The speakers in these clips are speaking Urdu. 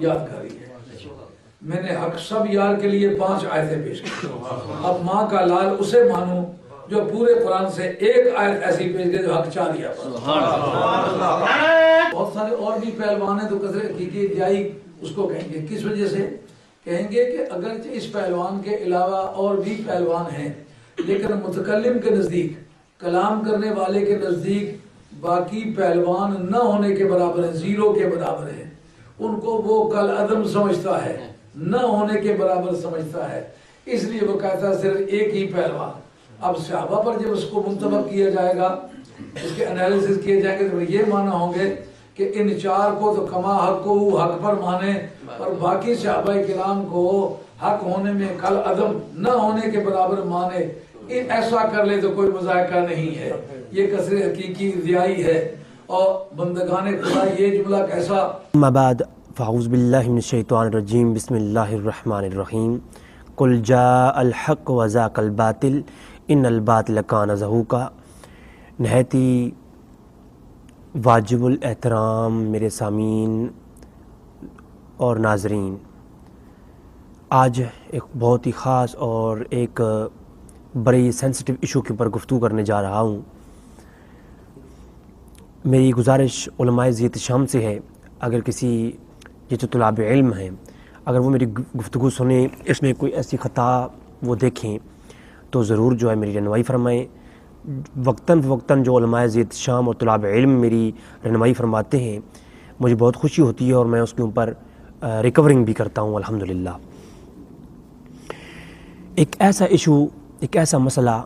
یادگاری ہے۔ میں نے حق سب یار کے لیے 5 آیتیں پیش کی۔ اب ماں کا لال اسے مانو جو پورے قرآن سے ایک آیت ایسی پیش کی جو حق 4 یار۔ بہت سارے اور بھی پہلوان ہیں تو قدر حقیقی ادعائی اس کو کہیں گے، کس وجہ سے کہیں گے کہ اگرچہ اس پہلوان کے علاوہ اور بھی پہلوان ہیں، لیکن متکلم کے نزدیک، کلام کرنے والے کے نزدیک باقی پہلوان نہ ہونے کے برابر ہیں، 0 کے برابر ہیں۔ ان کو وہ کل عدم سمجھتا ہے، نہ ہونے کے برابر سمجھتا ہے، اس لیے وہ کہتا ہے صرف ایک ہی پہلوان۔ اب صحابہ پر جب اس کو منطبق کیا جائے گا، اس کے انالیسس کیے جائیں گے تو یہ معنی ہوں گے کہ ان 4 کو تو کما حق کو حق پر مانے اور باقی صحابہ کرام کو حق ہونے میں کل عدم نہ ہونے کے برابر مانے۔ ایسا کر لے تو کوئی مذائقہ نہیں ہے، یہ کثر حقیقی ادعائی ہے۔ اور بندگان خدا یہ جملہ کیسا اما بعد فاعوذ باللہ من الشیطان الرجیم، بسم اللہ الرحمن الرحیم۔ قل جاء الحق وزاق الباطل ان الباطل کان زہوقا۔ نہایت ہی واجب الاحترام میرے سامعین اور ناظرین، آج ایک بہت ہی خاص اور ایک بڑی سینسٹیو ایشو کے اوپر گفتگو کرنے جا رہا ہوں۔ میری گزارش علماء ذی احتشام سے ہے، اگر کسی یہ جو طلاب علم ہیں اگر وہ میری گفتگو سنیں، اس میں کوئی ایسی خطا وہ دیکھیں تو ضرور جو ہے میری رہنمائی فرمائیں۔ وقتاً فوقتاً جو علماء ذی احتشام اور طلاب علم میری رہنمائی فرماتے ہیں، مجھے بہت خوشی ہوتی ہے اور میں اس کے اوپر ریکورنگ بھی کرتا ہوں الحمدللہ۔ ایک ایسا ایشو، ایک ایسا مسئلہ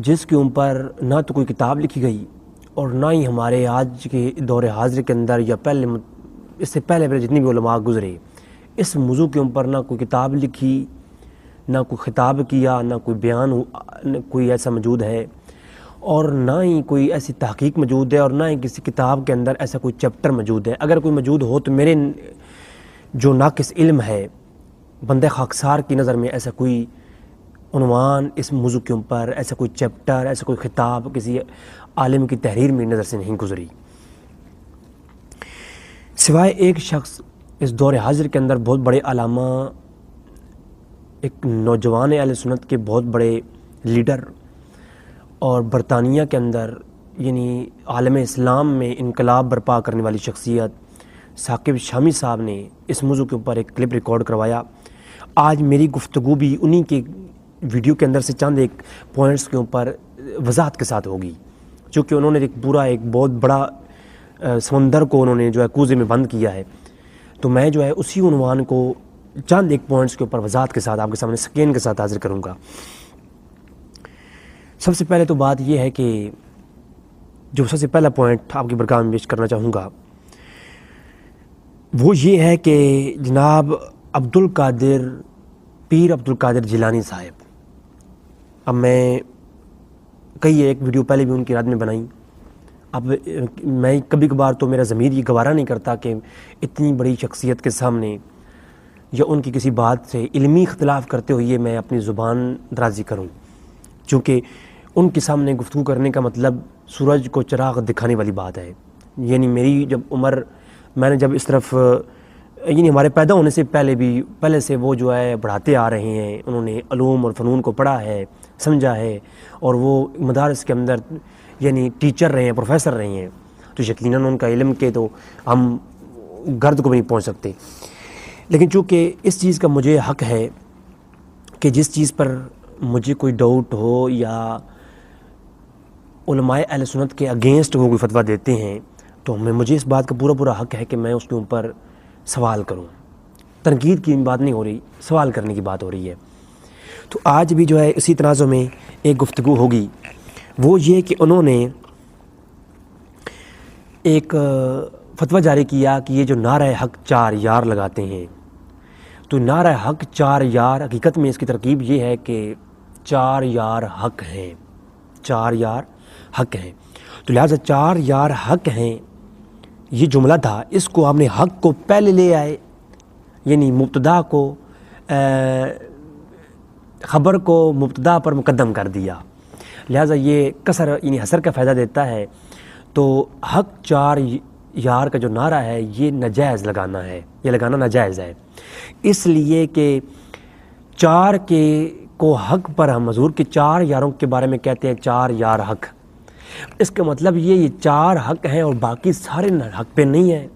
جس کے اوپر نہ تو کوئی کتاب لکھی گئی اور نہ ہی ہمارے آج کے دور حاضر کے اندر یا اس سے پہلے جتنی بھی علماء گزرے، اس موضوع کے اوپر نہ کوئی کتاب لکھی، نہ کوئی خطاب کیا، نہ کوئی بیان کوئی ایسا موجود ہے، اور نہ ہی کوئی ایسی تحقیق موجود ہے، اور نہ ہی کسی کتاب کے اندر ایسا کوئی چیپٹر موجود ہے۔ اگر کوئی موجود ہو تو میرے جو ناقص علم ہے، بندہ خاکسار کی نظر میں ایسا کوئی عنوان اس موضوع کے اوپر، ایسا کوئی چیپٹر، ایسا کوئی خطاب کسی عالم کی تحریر میری نظر سے نہیں گزری، سوائے ایک شخص اس دور حاضر کے اندر بہت بڑے علامہ، ایک نوجوان اہل سنت کے بہت بڑے لیڈر، اور برطانیہ کے اندر یعنی عالم اسلام میں انقلاب برپا کرنے والی شخصیت ثاقب شامی صاحب نے اس موضوع کے اوپر ایک کلپ ریکارڈ کروایا۔ آج میری گفتگو بھی انہی کے ویڈیو کے اندر سے چند ایک پوائنٹس کے اوپر وضاحت کے ساتھ ہوگی، چونکہ انہوں نے ایک بہت بڑا سمندر کو انہوں نے جو ہے کوزے میں بند کیا ہے، تو میں جو ہے اسی عنوان کو چند ایک پوائنٹس کے اوپر وضاحت کے ساتھ آپ کے سامنے سکین کے ساتھ حاضر کروں گا۔ سب سے پہلے تو بات یہ ہے کہ جو سب سے پہلا پوائنٹ آپ کی برگاہ میں پیش کرنا چاہوں گا وہ یہ ہے کہ جناب پیر عبدالقادر جیلانی صاحب، اب میں کئی ایک ویڈیو پہلے بھی ان کی رات میں بنائی، اب میں کبھی کبھار تو میرا ضمیر یہ گوارا نہیں کرتا کہ اتنی بڑی شخصیت کے سامنے یا ان کی کسی بات سے علمی اختلاف کرتے ہوئے میں اپنی زبان درازی کروں، چونکہ ان کے سامنے گفتگو کرنے کا مطلب سورج کو چراغ دکھانے والی بات ہے۔ یعنی میری جب عمر، میں نے جب اس طرف یعنی ہمارے پیدا ہونے سے پہلے سے وہ جو ہے پڑھاتے آ رہے ہیں، انہوں نے علوم اور فنون کو پڑھا ہے، سمجھا ہے، اور وہ مدارس کے اندر یعنی ٹیچر رہے ہیں، پروفیسر رہے ہیں، تو یقیناً ان کا علم کے تو ہم گرد کو بھی نہیں پہنچ سکتے۔ لیکن چونکہ اس چیز کا مجھے حق ہے کہ جس چیز پر مجھے کوئی ڈاؤٹ ہو یا علماء اہل سنت کے اگینسٹ وہ کوئی فتویٰ دیتے ہیں تو مجھے اس بات کا پورا حق ہے کہ میں اس کے اوپر سوال کروں۔ تنقید کی بات نہیں ہو رہی، سوال کرنے کی بات ہو رہی ہے۔ تو آج بھی جو ہے اسی تنازع میں ایک گفتگو ہوگی، وہ یہ کہ انہوں نے ایک فتویٰ جاری کیا کہ یہ جو نعرہ حق 4 یار لگاتے ہیں، تو نعرہ حق 4 یار حقیقت میں اس کی ترکیب یہ ہے کہ 4 یار حق ہیں، 4 یار حق ہیں، تو لہٰذا 4 یار حق ہیں یہ جملہ تھا، اس کو آپ نے حق کو پہلے لے آئے، یعنی مبتدا کو خبر کو مبتدا پر مقدم کر دیا، لہٰذا یہ کسر یعنی حسر کا فائدہ دیتا ہے۔ تو حق 4 یار کا جو نعرہ ہے یہ ناجائز لگانا ہے، یہ لگانا ناجائز ہے، اس لیے کہ 4 کے کو حق پر ہم حضور کے 4 یاروں کے بارے میں کہتے ہیں 4 یار حق، اس کا مطلب یہ 4 حق ہیں اور باقی سارے حق پہ نہیں ہیں۔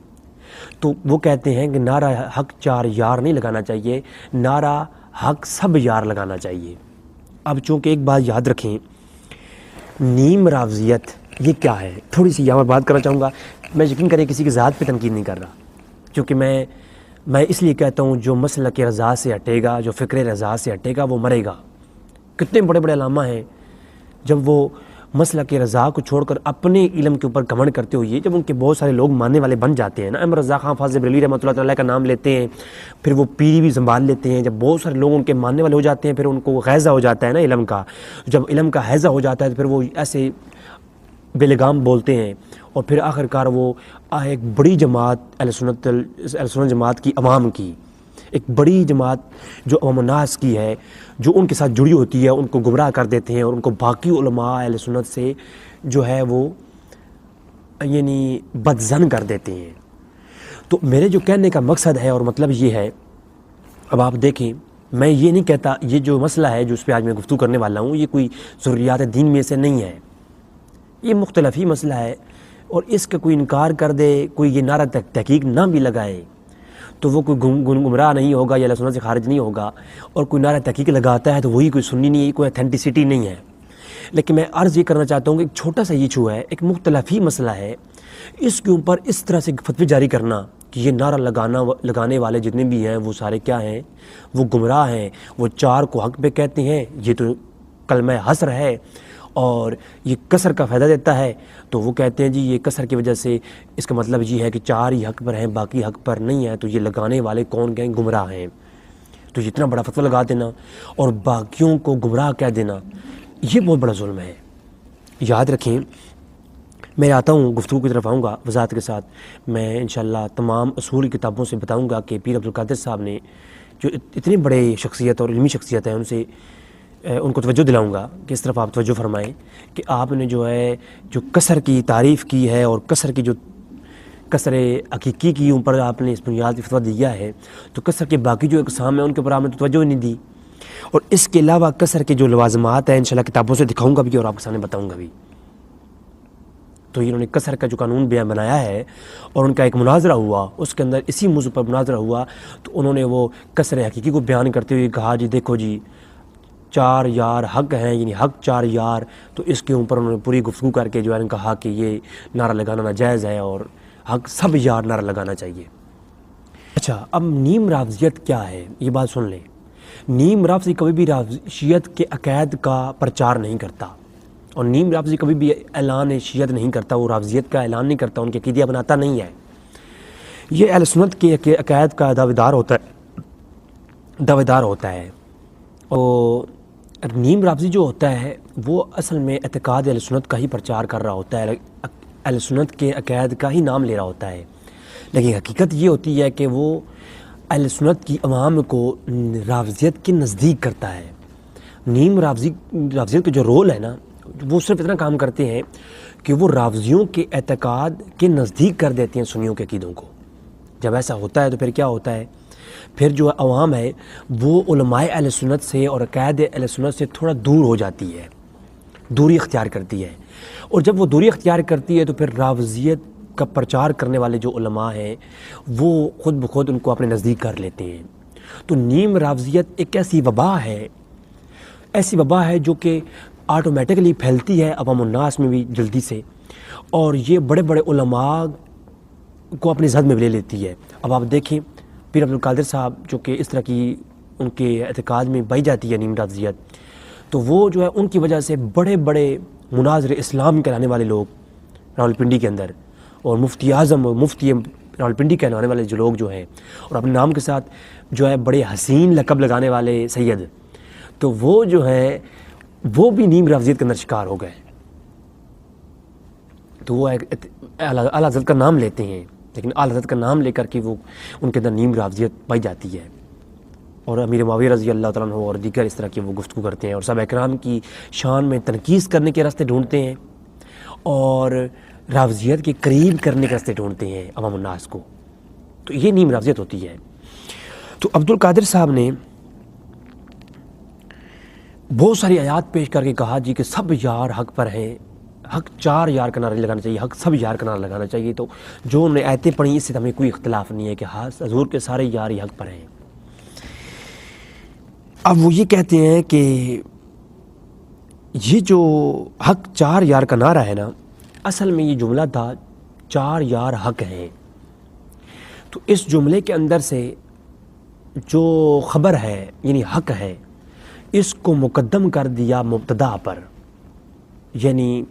تو وہ کہتے ہیں کہ نعرہ حق 4 یار نہیں لگانا چاہیے، نعرہ حق سب یار لگانا چاہیے۔ اب چونکہ ایک بات یاد رکھیں، نیم رافضیت یہ کیا ہے، تھوڑی سی یہاں پر بات کرنا چاہوں گا۔ میں یقین کریں کسی کی ذات پہ تنقید نہیں کر رہا، کیونکہ میں اس لیے کہتا ہوں جو مسلک رضا سے ہٹے گا، جو فکر رضا سے ہٹے گا وہ مرے گا۔ کتنے بڑے بڑے علامہ ہیں جب وہ مسلک رضا کو چھوڑ کر اپنے علم کے اوپر گھمنڈ کرتے ہوئے، جب ان کے بہت سارے لوگ ماننے والے بن جاتے ہیں نا، احمد رضا خان فاضل بریلوی رحمۃ اللہ تعالیٰ کا نام لیتے ہیں، پھر وہ پیری بھی سنبھال لیتے ہیں، جب بہت سارے لوگ ان کے ماننے والے ہو جاتے ہیں، پھر ان کو غیظہ ہو جاتا ہے نا علم کا، جب علم کا حیضہ ہو جاتا ہے تو پھر وہ ایسے بے لگام بولتے ہیں، اور پھر آخر کار وہ ایک بڑی جماعت اہل سنت جماعت کی عوام کی، ایک بڑی جماعت جو عوام الناس کی ہے، جو ان کے ساتھ جڑی ہوتی ہے، ان کو گمراہ کر دیتے ہیں اور ان کو باقی علماء اہل سنت سے جو ہے وہ یعنی بدظن کر دیتے ہیں۔ تو میرے جو کہنے کا مقصد ہے اور مطلب یہ ہے، اب آپ دیکھیں، میں یہ نہیں کہتا یہ جو مسئلہ ہے جو اس پہ آج میں گفتگو کرنے والا ہوں یہ کوئی ضروریات دین میں سے نہیں ہے، یہ مختلف ہی مسئلہ ہے، اور اس کا کوئی انکار کر دے، کوئی یہ نعرہ تحقیق نہ بھی لگائے تو وہ کوئی گمراہ نہیں ہوگا یا اللہ سنت سے خارج نہیں ہوگا، اور کوئی نعرہ تحقیق لگاتا ہے تو وہی کوئی سنی نہیں ہے، کوئی اتھینٹسٹی نہیں ہے۔ لیکن میں عرض یہ کرنا چاہتا ہوں کہ ایک چھوٹا سا ایشو ہے، ایک مختلف ہی مسئلہ ہے، اس کے اوپر اس طرح سے فتوی جاری کرنا کہ یہ نعرہ لگانے والے جتنے بھی ہیں وہ سارے کیا ہیں، وہ گمراہ ہیں، وہ 4 کو حق پہ کہتے ہیں، یہ تو کلمہ حصر ہے اور یہ کسر کا فائدہ دیتا ہے، تو وہ کہتے ہیں جی یہ کسر کی وجہ سے اس کا مطلب یہ ہے کہ 4 ہی حق پر ہیں باقی حق پر نہیں ہے، تو یہ لگانے والے کون کہیں گمراہ ہیں۔ تو اتنا بڑا فتویٰ لگا دینا اور باقیوں کو گمراہ کہہ دینا یہ بہت بڑا ظلم ہے۔ یاد رکھیں، میں آتا ہوں گفتگو کی طرف آؤں گا وضاحت کے ساتھ، میں انشاءاللہ تمام اصول کتابوں سے بتاؤں گا کہ پیر عبدالقادر صاحب نے جو اتنی بڑے شخصیت اور علمی شخصیت ہے ان کو توجہ دلاؤں گا کہ اس طرف آپ توجہ فرمائیں کہ آپ نے جو ہے جو کسر کی تعریف کی ہے اور کسر کی جو کسر حقیقی کی اوپر آپ نے اس بنیاد کی فتویٰ دیا ہے، تو کسر کے باقی جو اقسام ہیں ان کے اوپر آپ نے توجہ نہیں دی، اور اس کے علاوہ کسر کے جو لوازمات ہیں انشاءاللہ کتابوں سے دکھاؤں گا بھی اور آپ کے سامنے بتاؤں گا بھی۔ تو انہوں نے کسر کا جو قانون بیان بنایا ہے اور ان کا ایک مناظرہ ہوا، اس کے اندر اسی موضوع پر مناظرہ ہوا، تو انہوں نے وہ کسر حقیقی کو بیان کرتے ہوئے کہا جی دیکھو جی 4 یار حق ہیں، یعنی حق 4 یار، تو اس کے اوپر انہوں نے پوری گفتگو کر کے جو ہے کہا کہ یہ نعرہ لگانا ناجائز ہے اور حق سب یار نعرہ لگانا چاہیے۔ اچھا، اب نیم رافضیت کیا ہے یہ بات سن لیں۔ نیم رافضی کبھی بھی شیعت کے عقائد کا پرچار نہیں کرتا، اور نیم رافضی کبھی بھی اعلان شیعت نہیں کرتا، وہ رافضیت کا اعلان نہیں کرتا، ان کے عقیدہ بناتا نہیں ہے، یہ اہل سنت کے عقائد کا دعویدار ہوتا ہے۔ اور نیم رافضی جو ہوتا ہے وہ اصل میں اعتقاد اہل سنت کا ہی پرچار کر رہا ہوتا ہے، اہل سنت کے عقائد کا ہی نام لے رہا ہوتا ہے، لیکن حقیقت یہ ہوتی ہے کہ وہ اہل سنت کی عوام کو رافضیت کے نزدیک کرتا ہے۔ نیم رافضیت کا جو رول ہے نا، وہ صرف اتنا کام کرتے ہیں کہ وہ رافضیوں کے اعتقاد کے نزدیک کر دیتے ہیں سنیوں کے عقیدوں کو۔ جب ایسا ہوتا ہے تو پھر کیا ہوتا ہے، پھر جو عوام ہے وہ علماء اہل سنت سے اور عقائد اہل سنت سے تھوڑا دور ہو جاتی ہے، دوری اختیار کرتی ہے، اور جب وہ دوری اختیار کرتی ہے تو پھر رافضیت کا پرچار کرنے والے جو علماء ہیں وہ خود بخود ان کو اپنے نزدیک کر لیتے ہیں۔ تو نیم رافضیت ایک ایسی وبا ہے جو کہ آٹومیٹکلی پھیلتی ہے عوام الناس میں بھی جلدی سے، اور یہ بڑے بڑے علماء کو اپنی زد میں لے لیتی ہے۔ اب آپ دیکھیں پیر عبدالقادر صاحب جو کہ اس طرح کی ان کے اعتقاد میں پائی جاتی ہے نیم رافضیت، تو وہ جو ہے ان کی وجہ سے بڑے بڑے مناظر اسلام کہلانے والے لوگ راولپنڈی کے اندر، اور مفتی اعظم اور مفتی راولپنڈی کہلانے والے جو لوگ جو ہیں، اور اپنے نام کے ساتھ جو ہے بڑے حسین لقب لگانے والے سید، تو وہ جو ہے وہ بھی نیم رافضیت کے اندر شکار ہو گئے۔ تو وہ اعلیٰ حضرت کا نام لیتے ہیں، لیکن اعلیٰ حضرت کا نام لے کر کے وہ ان کے اندر نیم رافضیت پائی جاتی ہے، اور امیر معاویہ رضی اللہ تعالیٰ عنہ اور دیگر اس طرح کے وہ گفتگو کرتے ہیں، اور صحابہ اکرام کی شان میں تنقیص کرنے کے راستے ڈھونڈتے ہیں، اور رافضیت کے قریب کرنے کے راستے ڈھونڈتے ہیں عوام الناس کو، تو یہ نیم رافضیت ہوتی ہے۔ تو عبدالقادر صاحب نے بہت ساری آیات پیش کر کے کہا جی کہ سب یار حق پر ہیں، حق 4 یار کا نعرہ لگانا چاہیے، حق سب یار کا نعرہ لگانا چاہیے۔ تو جو انہوں نے آیتیں پڑھی اس سے ہمیں کوئی اختلاف نہیں ہے کہ ہاں حضور کے سارے یار ہی حق پر ہیں۔ اب وہ یہ کہتے ہیں کہ یہ جو حق 4 یار کا نعرہ ہے نا، اصل میں یہ جملہ تھا 4 یار حق ہیں۔ تو اس جملے کے اندر سے جو خبر ہے یعنی حق ہے، اس کو مقدم کر دیا مبتدا پر، یعنی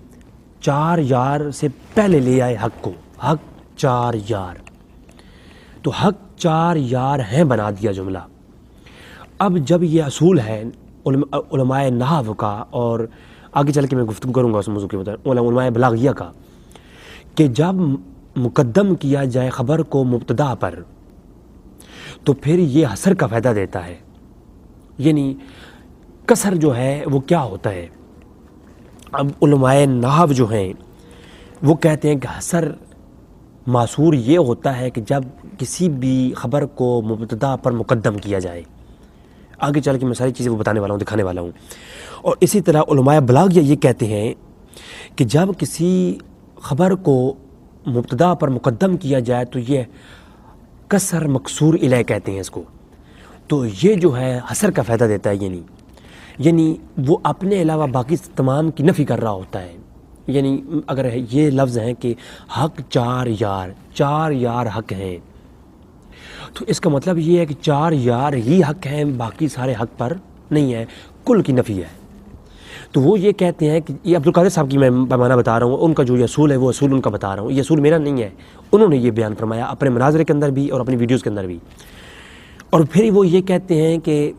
4 یار سے پہلے لے آئے حق کو، حق 4 یار، تو حق 4 یار ہیں بنا دیا جملہ۔ اب جب یہ اصول ہے علماء نحو کا، اور آگے چل کے میں گفتگو کروں گا اس موضوع کے مطابق علماء بلاغیہ کا، کہ جب مقدم کیا جائے خبر کو مبتدا پر تو پھر یہ حصر کا فائدہ دیتا ہے، یعنی کسر جو ہے وہ کیا ہوتا ہے۔ اب علماء نحو جو ہیں وہ کہتے ہیں کہ حصر معصور یہ ہوتا ہے کہ جب کسی بھی خبر کو مبتدا پر مقدم کیا جائے۔ آگے چل کے میں ساری چیزیں وہ بتانے والا ہوں، دکھانے والا ہوں۔ اور اسی طرح علماء بلاغیہ یہ کہتے ہیں کہ جب کسی خبر کو مبتدا پر مقدم کیا جائے تو یہ کسر مکسور الیہ کہتے ہیں اس کو، تو یہ جو ہے حصر کا فائدہ دیتا ہے، یعنی وہ اپنے علاوہ باقی تمام کی نفی کر رہا ہوتا ہے۔ یعنی اگر یہ لفظ ہیں کہ حق 4 یار حق ہیں، تو اس کا مطلب یہ ہے کہ 4 یار ہی حق ہیں، باقی سارے حق پر نہیں ہے، کل کی نفی ہے۔ تو وہ یہ کہتے ہیں کہ یہ عبدالقادر صاحب کی میں پیمانہ بتا رہا ہوں، ان کا جو یہ اصول ہے وہ اصول ان کا بتا رہا ہوں، یہ اصول میرا نہیں ہے، انہوں نے یہ بیان فرمایا اپنے مناظرے کے اندر بھی اور اپنی ویڈیوز کے اندر بھی۔ اور پھر وہ یہ کہتے ہیں کہ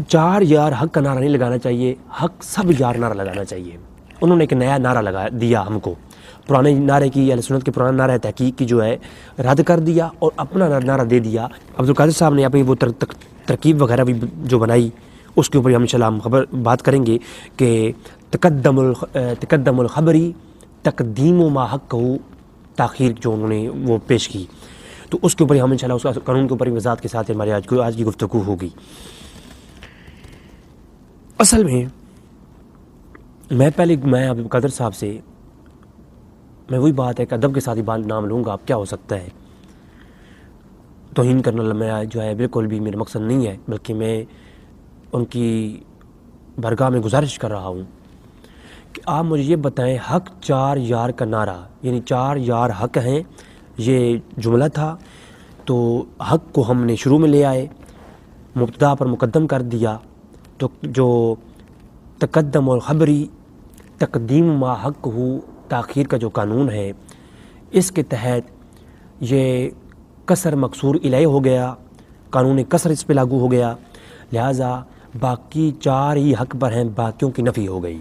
4 یار حق کا نعرہ نہیں لگانا چاہیے، حق سب یار نعرہ لگانا چاہیے۔ انہوں نے ایک نیا نعرہ لگا دیا ہم کو، پرانے نعرے کی اہل سنت کے پرانا نعرہ تحقیق کی جو ہے رد کر دیا اور اپنا نعرہ دے دیا۔ عبدالقادر صاحب نے اپنی وہ ترکیب وغیرہ بھی جو بنائی، اس کے اوپر ہم انشاءاللہ ہم خبر بات کریں گے کہ تقدم الخبری تقدیم ما حق ہو، تاخیر جو انہوں نے وہ پیش کی، تو اس کے اوپر ہم انشاءاللہ اس قانون کے اوپر وضاحت کے ساتھ ہماری آج کی گفتگو ہوگی۔ اصل میں عبدالقادر صاحب سے میں وہی بات ہے کہ ادب کے ساتھ ہی نام لوں گا، اب کیا ہو سکتا ہے، توہین کرنا میں جو ہے بالکل بھی میرا مقصد نہیں ہے، بلکہ میں ان کی بارگاہ میں گزارش کر رہا ہوں کہ آپ مجھے یہ بتائیں، حق 4 یار کا نعرہ یعنی 4 یار حق ہیں، یہ جملہ تھا، تو حق کو ہم نے شروع میں لے آئے، مبتدا پر مقدم کر دیا، تو جو تقدم الخبری تقدیم ما حق ہو، تاخیر کا جو قانون ہے، اس کے تحت یہ کسر مکسور الیہ ہو گیا، قانون کسر اس پہ لاگو ہو گیا، لہٰذا باقی 4 ہی حق پر ہیں، باقیوں کی نفی ہو گئی۔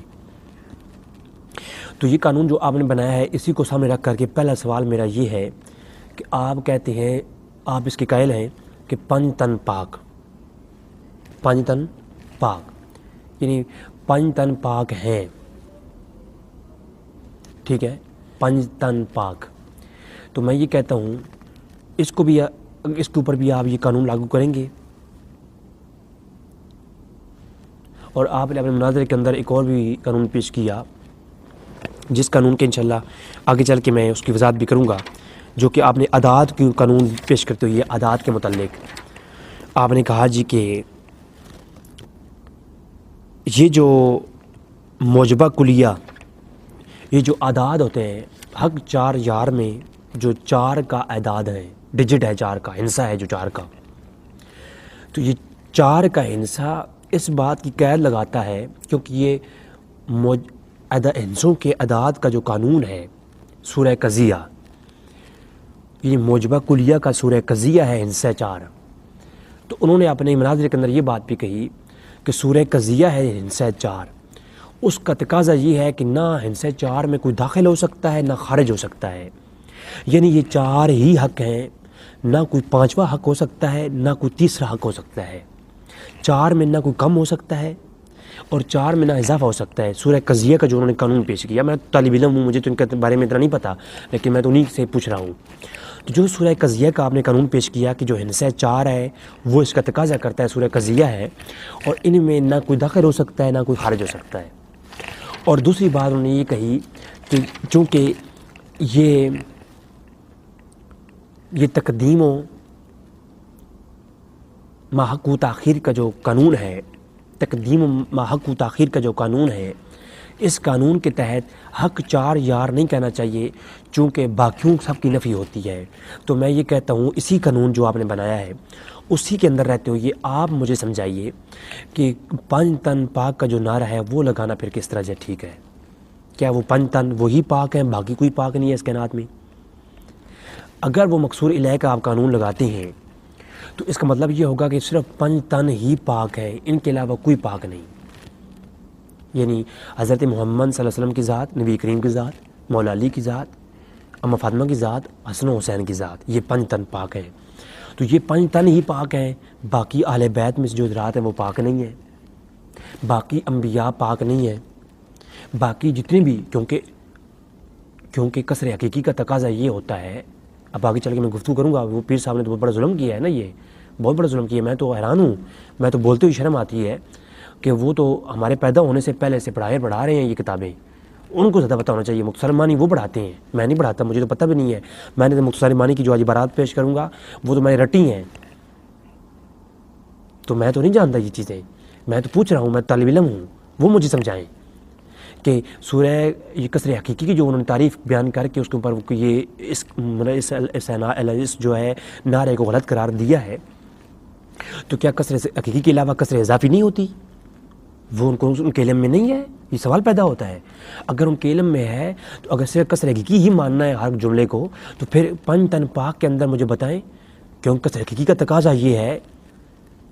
تو یہ قانون جو آپ نے بنایا ہے، اسی کو سامنے رکھ کر کے پہلا سوال میرا یہ ہے کہ آپ کہتے ہیں، آپ اس کے قائل ہیں کہ 5 تن پاک، 5 تن پاک، یعنی 5 تن پاک ہیں، ٹھیک ہے، 5 تن پاک۔ تو میں یہ کہتا ہوں اس کے اوپر بھی آپ یہ قانون لاگو کریں گے، اور آپ نے اپنے مناظرے کے اندر ایک اور بھی قانون پیش کیا، جس قانون کے انشاءاللہ آگے چل کے میں اس کی وضاحت بھی کروں گا، جو کہ آپ نے عداد کی قانون پیش کرتے ہوئے عداد کے متعلق آپ نے کہا جی کہ یہ جو موجبہ کلیہ، یہ جو اعداد ہوتے ہیں حق 4 یار میں، جو 4 کا اعداد ہے، ڈیجٹ ہے 4 کا، ہندسہ ہے جو 4 کا، تو یہ 4 کا ہندسہ اس بات کی قید لگاتا ہے، کیونکہ یہ ہندسوں کے اعداد کا جو قانون ہے سورہ قضیہ، یہ موجبہ کلیہ کا سورہ قضیہ ہے ہندسہ 4، تو انہوں نے اپنے مناظرے کے اندر یہ بات بھی کہی کہ سورہ قضیہ ہے ہندسہ 4، اس کا تقاضا یہ ہے کہ نہ ہندسہ 4 میں کوئی داخل ہو سکتا ہے نہ خارج ہو سکتا ہے، یعنی یہ 4 ہی حق ہیں، نہ کوئی 5واں حق ہو سکتا ہے نہ کوئی 3را حق ہو سکتا ہے، 4 میں نہ کوئی کم ہو سکتا ہے اور 4 میں نہ اضافہ ہو سکتا ہے. سورہ قضیہ کا جو انہوں نے قانون پیش کیا، میں طالب علم ہوں، مجھے تو ان کے بارے میں اتنا نہیں پتہ، لیکن میں تو انہیں سے پوچھ رہا ہوں. تو جو سورہ قضیہ کا آپ نے قانون پیش کیا کہ جو ہندسہ 4 ہے وہ اس کا تقاضا کرتا ہے، سورہ قضیہ ہے، اور ان میں نہ کوئی داخل ہو سکتا ہے نہ کوئی خارج ہو سکتا ہے. اور دوسری بات انہوں نے یہ کہی کہ چونکہ یہ تقدیم و ماحق و تاخیر کا جو قانون ہے، تقدیم و ماحق و تاخیر کا جو قانون ہے، اس قانون کے تحت حق 4 یار نہیں کہنا چاہیے، چونکہ باقیوں سب کی نفی ہوتی ہے. تو میں یہ کہتا ہوں اسی قانون جو آپ نے بنایا ہے اسی کے اندر رہتے ہوئے آپ مجھے سمجھائیے کہ 5 تن پاک کا جو نعرہ ہے وہ لگانا پھر کس طرح سے ٹھیک ہے؟ کیا وہ 5 تن وہی پاک ہیں، باقی کوئی پاک نہیں ہے اس کائنات میں؟ اگر وہ مقصور الہ کا آپ قانون لگاتے ہیں تو اس کا مطلب یہ ہوگا کہ صرف 5 تن ہی پاک ہیں، ان کے علاوہ کوئی پاک نہیں. یعنی حضرت محمد صلی اللہ علیہ وسلم کی ذات، نبی کریم کی ذات، مولا علی کی ذات، اماں فاطمہ کی ذات، حسن و حسین کی ذات، یہ 5 تن پاک ہیں. تو یہ 5 تن ہی پاک ہیں، باقی اہل بیت میں جو ذات ہیں وہ پاک نہیں ہیں، باقی انبیاء پاک نہیں ہیں، باقی جتنے بھی کیونکہ قصر حقیقی کا تقاضا یہ ہوتا ہے. اب آگے چل کے میں گفتگو کروں گا، وہ پیر صاحب نے تو بہت بڑا ظلم کیا ہے نا، یہ بہت بڑا ظلم کیا ہے. میں تو حیران ہوں، میں تو بولتے ہوئی شرم آتی ہے کہ وہ تو ہمارے پیدا ہونے سے پہلے سے پڑھا رہے ہیں یہ کتابیں، ان کو زیادہ پتہ ہونا چاہیے. مختصر معنی وہ پڑھاتے ہیں، میں نہیں پڑھاتا، مجھے تو پتہ بھی نہیں ہے. میں نے تو مختصر معنی کی جو آج عبارات پیش کروں گا وہ تو میں نے رٹی ہیں، تو میں تو نہیں جانتا یہ چیزیں. میں تو پوچھ رہا ہوں، میں طالب علم ہوں، وہ مجھے سمجھائیں کہ سورہ یہ قصر حقیقی کی جو انہوں نے تعریف بیان کر کے اس کے اوپر یہ اس جو ہے نعرے کو غلط قرار دیا ہے، تو کیا قصر حقیقی کے علاوہ قصر اضافی نہیں ہوتی؟ وہ ان کے علم میں نہیں ہے؟ یہ سوال پیدا ہوتا ہے. اگر ان کے علم میں ہے تو اگر صرف قصر حقیقی ہی ماننا ہے ہر جملے کو، تو پھر 5 تن پاک کے اندر مجھے بتائیں، کیونکہ قصر حقیقی کا تقاضا یہ ہے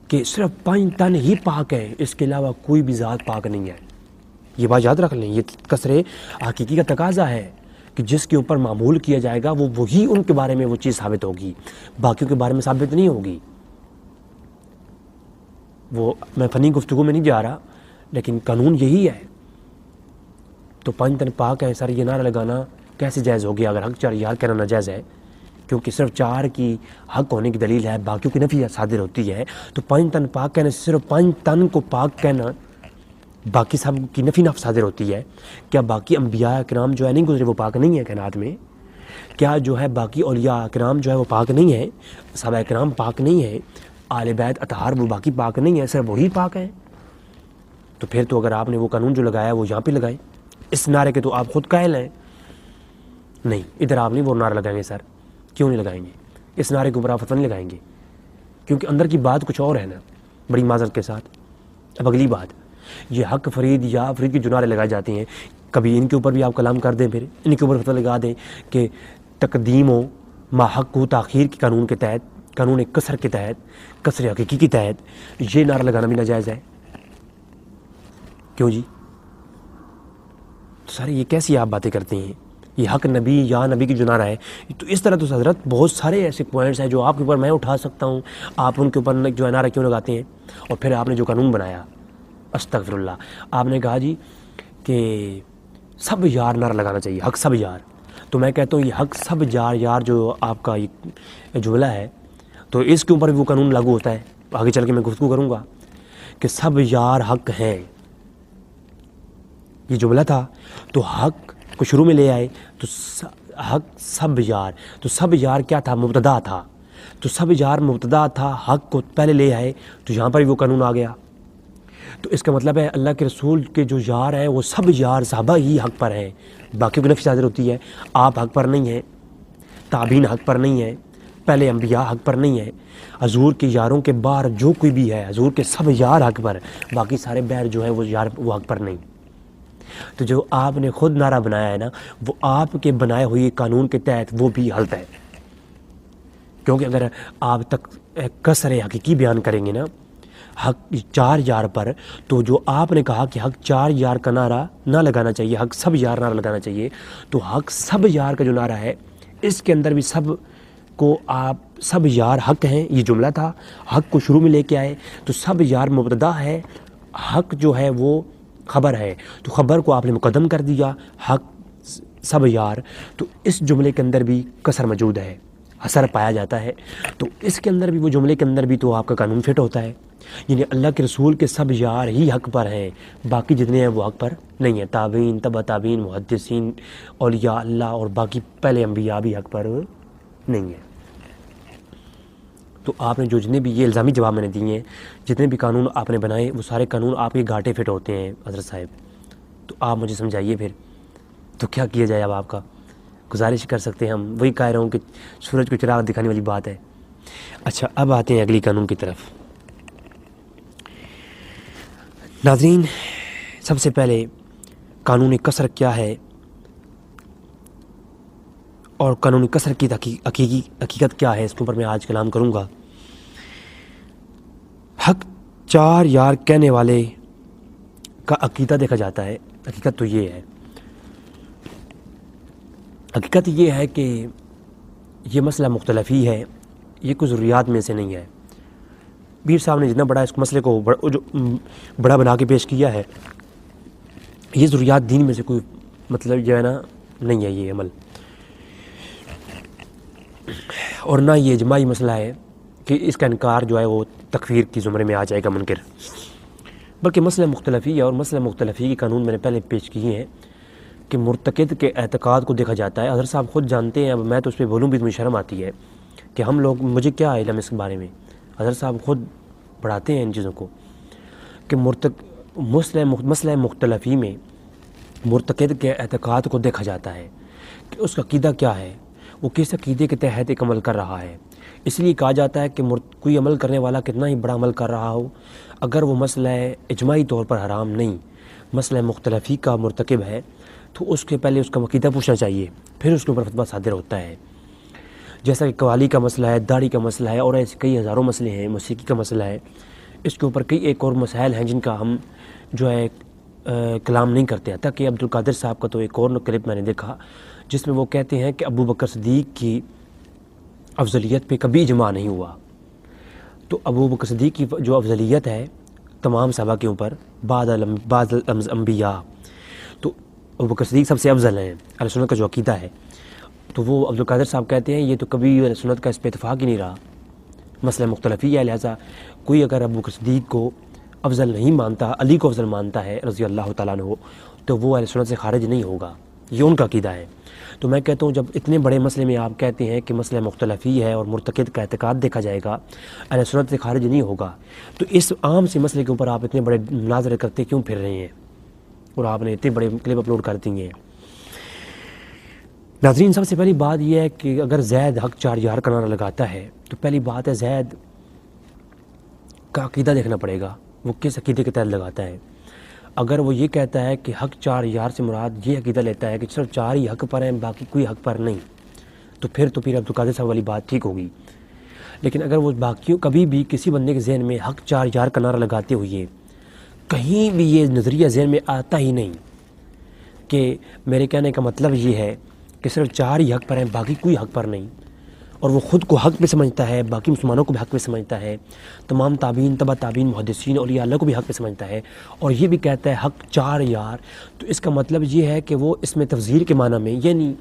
کہ صرف 5 تن ہی پاک ہیں، اس کے علاوہ کوئی بھی ذات پاک نہیں ہے. یہ بات یاد رکھ لیں، یہ قصر حقیقی کا تقاضا ہے کہ جس کے اوپر معمول کیا جائے گا وہ وہی ان کے بارے میں وہ چیز ثابت ہوگی، باقیوں کے بارے میں ثابت نہیں ہوگی. وہ میں فنی گفتگو میں نہیں جا رہا، لیکن قانون یہی ہے. تو 5 تن پاک ہیں سر، یہ نعرہ لگانا کیسے جائز ہو گیا اگر حق 4 یار کہنا ناجائز ہے؟ کیونکہ صرف 4 کی حق ہونے کی دلیل ہے، باقیوں کی نفی صادر ہوتی ہے. تو 5 تن پاک کہنے سے صرف 5 تن کو پاک کہنا، باقی سب کی نفی صادر ہوتی ہے. کیا باقی انبیاء کرام جو ہے نہیں گزرے وہ پاک نہیں ہیں کائنات میں؟ کیا جو ہے باقی اولیاء کرام جو ہے وہ پاک نہیں ہیں؟ صحابہ کرام پاک نہیں ہیں؟ آل بیت اطہار وہ باقی پاک نہیں ہیں، صرف وہی پاک ہیں؟ تو پھر تو اگر آپ نے وہ قانون جو لگایا وہ یہاں پہ لگائیں. اس نعرے کے تو آپ خود قائل ہیں. نہیں، ادھر آپ نہیں وہ نعرہ لگائیں گے سر. کیوں نہیں لگائیں گے؟ اس نعرے کے اوپر آپ فتویٰ نہیں لگائیں گے، کیونکہ اندر کی بات کچھ اور ہے نا، بڑی معذرت کے ساتھ. اب اگلی بات، یہ حق فرید یا فرید کے جو نعرے لگائے جاتے ہیں، کبھی ان کے اوپر بھی آپ کلام کر دیں، پھر ان کے اوپر فتویٰ لگا دیں کہ تقدیم و ماحق و تاخیر کے قانون کے تحت، قانون قصر کے تحت، قصر حقیقی کے تحت یہ نعرہ لگانا بھی ناجائز ہے. کیوں جی؟ سارے یہ کیسی آپ باتیں کرتے ہیں؟ یہ حق نبی یا نبی کی جو نعرہ ہے، تو اس طرح تو حضرت بہت سارے ایسے پوائنٹس ہیں جو آپ کے اوپر میں اٹھا سکتا ہوں، آپ ان کے اوپر جو ہے نعرہ کیوں لگاتے ہیں؟ اور پھر آپ نے جو قانون بنایا، استغفر اللہ، آپ نے کہا جی کہ سب یار نعرہ لگانا چاہیے، حق سب یار. تو میں کہتا ہوں یہ حق سب یار جو آپ کا یہ جملہ ہے، تو اس کے اوپر بھی وہ قانون لاگو ہوتا ہے. آگے چل کے میں گفتگو کروں گا کہ سب یار حق ہیں، یہ جملہ تھا تو حق کو شروع میں لے آئے تو حق سب یار. تو سب یار کیا تھا؟ مبتدا تھا. تو سب یار مبتدا تھا، حق کو پہلے لے آئے تو یہاں پر بھی وہ قانون آ گیا. تو اس کا مطلب ہے اللہ کے رسول کے جو یار ہیں وہ سب یار صحابہ ہی حق پر ہیں، باقیوں کی نفی صادر ہوتی ہے. آپ حق پر نہیں ہیں، تابعین حق پر نہیں ہیں، پہلے انبیاء حق پر نہیں ہیں. حضور کے یاروں کے باہر جو کوئی بھی ہے، حضور کے سب یار حق پر، باقی سارے بیر جو ہیں وہ یار وہ حق پر نہیں. تو جو آپ نے خود نعرہ بنایا ہے نا، وہ آپ کے بنائے ہوئے قانون کے تحت وہ بھی غلط ہے. کیونکہ اگر آپ تک قصر حقیقی بیان کریں گے نا حق 4 یار پر، تو جو آپ نے کہا کہ حق 4 یار کا نعرہ نہ لگانا چاہیے، حق سب یار نعرہ لگانا چاہیے، تو حق سب یار کا جو نعرہ ہے اس کے اندر بھی سب کو آپ سب یار حق ہیں، یہ جملہ تھا، حق کو شروع میں لے کے آئے تو سب یار مبتدا ہے، حق جو ہے وہ خبر ہے، تو خبر کو آپ نے مقدم کر دیا، حق سب یار، تو اس جملے کے اندر بھی کسر موجود ہے، اثر پایا جاتا ہے، تو اس کے اندر بھی وہ جملے کے اندر بھی تو آپ کا قانون فٹ ہوتا ہے، یعنی اللہ کے رسول کے سب یار ہی حق پر ہیں، باقی جتنے ہیں وہ حق پر نہیں ہیں، تابعین، تبع تابعین، محدثین، اولیاء اللہ اور باقی پہلے انبیاء بھی حق پر نہیں ہیں۔ تو آپ نے جو جتنے بھی یہ الزامی جواب میں نے دیے ہیں، جتنے بھی قانون آپ نے بنائے، وہ سارے قانون آپ کے گھاٹے فٹ ہوتے ہیں حضرت صاحب، تو آپ مجھے سمجھائیے پھر تو کیا کیا جائے؟ اب آپ کا گزارش کر سکتے ہیں ہم، وہی کہہ رہا ہوں کہ سورج کو چراغ دکھانے والی بات ہے۔ اچھا، اب آتے ہیں اگلی قانون کی طرف۔ ناظرین، سب سے پہلے قانون کسر کیا ہے اور قانون کسر کی حقیقت کیا ہے، اس کے اوپر میں آج کلام کروں گا۔ حق چار یار کہنے والے کا عقیدہ دیکھا جاتا ہے، حقیقت تو یہ ہے، حقیقت یہ ہے کہ یہ مسئلہ مختلف ہی ہے، یہ کوئی ضروریات میں سے نہیں ہے۔ پیر صاحب نے جتنا بڑا اس مسئلے کو بڑا بنا کے پیش کیا ہے، یہ ضروریات دین میں سے کوئی مطلب جو ہے نا نہیں ہے یہ عمل، اور نہ یہ اجماعی مسئلہ ہے کہ اس کا انکار جو ہے وہ تکفیر کی زمرے میں آ جائے گا منکر، بلکہ مسئلہ مختلف ہی ہے، اور مسئلہ مختلف ہی کے قانون میں نے پہلے پیش کیے ہیں کہ مرتکب کے اعتقاد کو دیکھا جاتا ہے۔ حضرت صاحب خود جانتے ہیں، اب میں تو اس پہ بولوں بھی مجھے شرم آتی ہے کہ ہم لوگ، مجھے کیا علم اس کے بارے میں، حضرت صاحب خود پڑھاتے ہیں ان چیزوں کو کہ مسئلہ مختلفی میں مرتکب کے اعتقاد کو دیکھا جاتا ہے کہ اس کا عقیدہ کیا ہے، وہ کس عقیدے کے تحت ایک عمل کر رہا ہے۔ اس لیے کہا جاتا ہے کہ کوئی عمل کرنے والا کتنا ہی بڑا عمل کر رہا ہو، اگر وہ مسئلہ اجماعی طور پر حرام نہیں، مسئلہ مختلفی کا مرتکب ہے، تو اس کے پہلے اس کا عقیدہ پوچھنا چاہیے، پھر اس کے اوپر فتویٰ صادر ہوتا ہے۔ جیسا کہ قوالی کا مسئلہ ہے، داڑھی کا مسئلہ ہے، اور ایسے کئی ہزاروں مسئلے ہیں، موسیقی کا مسئلہ ہے، اس کے اوپر کئی ایک اور مسائل ہیں جن کا ہم جو ہے کلام نہیں کرتے ہیں۔ تاکہ عبد القادر صاحب کا تو ایک اور کلپ میں نے دیکھا جس میں وہ کہتے ہیں کہ ابو بکر صدیق کی افضلیت پہ کبھی اجماع نہیں ہوا، تو ابو بکر صدیق کی جو افضلیت ہے تمام صحابہ کے اوپر بعد الانبیاء، تو ابو بکر صدیق سب سے افضل ہیں اہل سنت کا جو عقیدہ ہے، تو وہ عبد القادر صاحب کہتے ہیں یہ تو کبھی اہل سنت کا اس پہ اتفاق ہی نہیں رہا، مسئلہ مختلفی ہے، لہٰذا کوئی اگر ابو بکر صدیق کو افضل نہیں مانتا، علی کو افضل مانتا ہے رضی اللہ تعالیٰ عنہ، تو وہ اہل سنت سے خارج نہیں ہوگا، یہ ان کا عقیدہ ہے۔ تو میں کہتا ہوں جب اتنے بڑے مسئلے میں آپ کہتے ہیں کہ مسئلہ مختلفی ہے اور مرتکب کا اعتقاد دیکھا جائے گا، اہل سنت سے خارج نہیں ہوگا، تو اس عام سے مسئلے کے اوپر آپ اتنے بڑے مناظرے کرتے کیوں پھر رہے ہیں، اور آپ نے اتنے بڑے کلپ اپلوڈ کر دی ہیں۔ ناظرین، سب سے پہلی بات یہ ہے کہ اگر زید حق چار یار کا نعرہ لگاتا ہے تو پہلی بات ہے زید کا عقیدہ دیکھنا پڑے گا، وہ کس عقیدے کے تحت لگاتا ہے۔ اگر وہ یہ کہتا ہے کہ حق چار یار سے مراد یہ عقیدہ لیتا ہے کہ صرف چار ہی حق پر ہیں باقی کوئی حق پر نہیں، تو پھر عبد القادر صاحب والی بات ٹھیک ہوگی۔ لیکن اگر وہ باقیوں کبھی بھی کسی بندے کے ذہن میں حق چار یار کا نعرہ لگاتے ہوئے کہیں بھی یہ نظریہ ذہن میں آتا ہی نہیں کہ میرے کہنے کا مطلب یہ ہے کہ صرف چار ہی حق پر ہیں باقی کوئی حق پر نہیں، اور وہ خود کو حق پہ سمجھتا ہے، باقی مسلمانوں کو بھی حق پہ سمجھتا ہے، تمام تابعین، تبع تابعین، محدثین، اولیاء اللہ کو بھی حق پہ سمجھتا ہے، اور یہ بھی کہتا ہے حق چار یار، تو اس کا مطلب یہ ہے کہ وہ اس میں تفضیل کے معنی میں، یعنی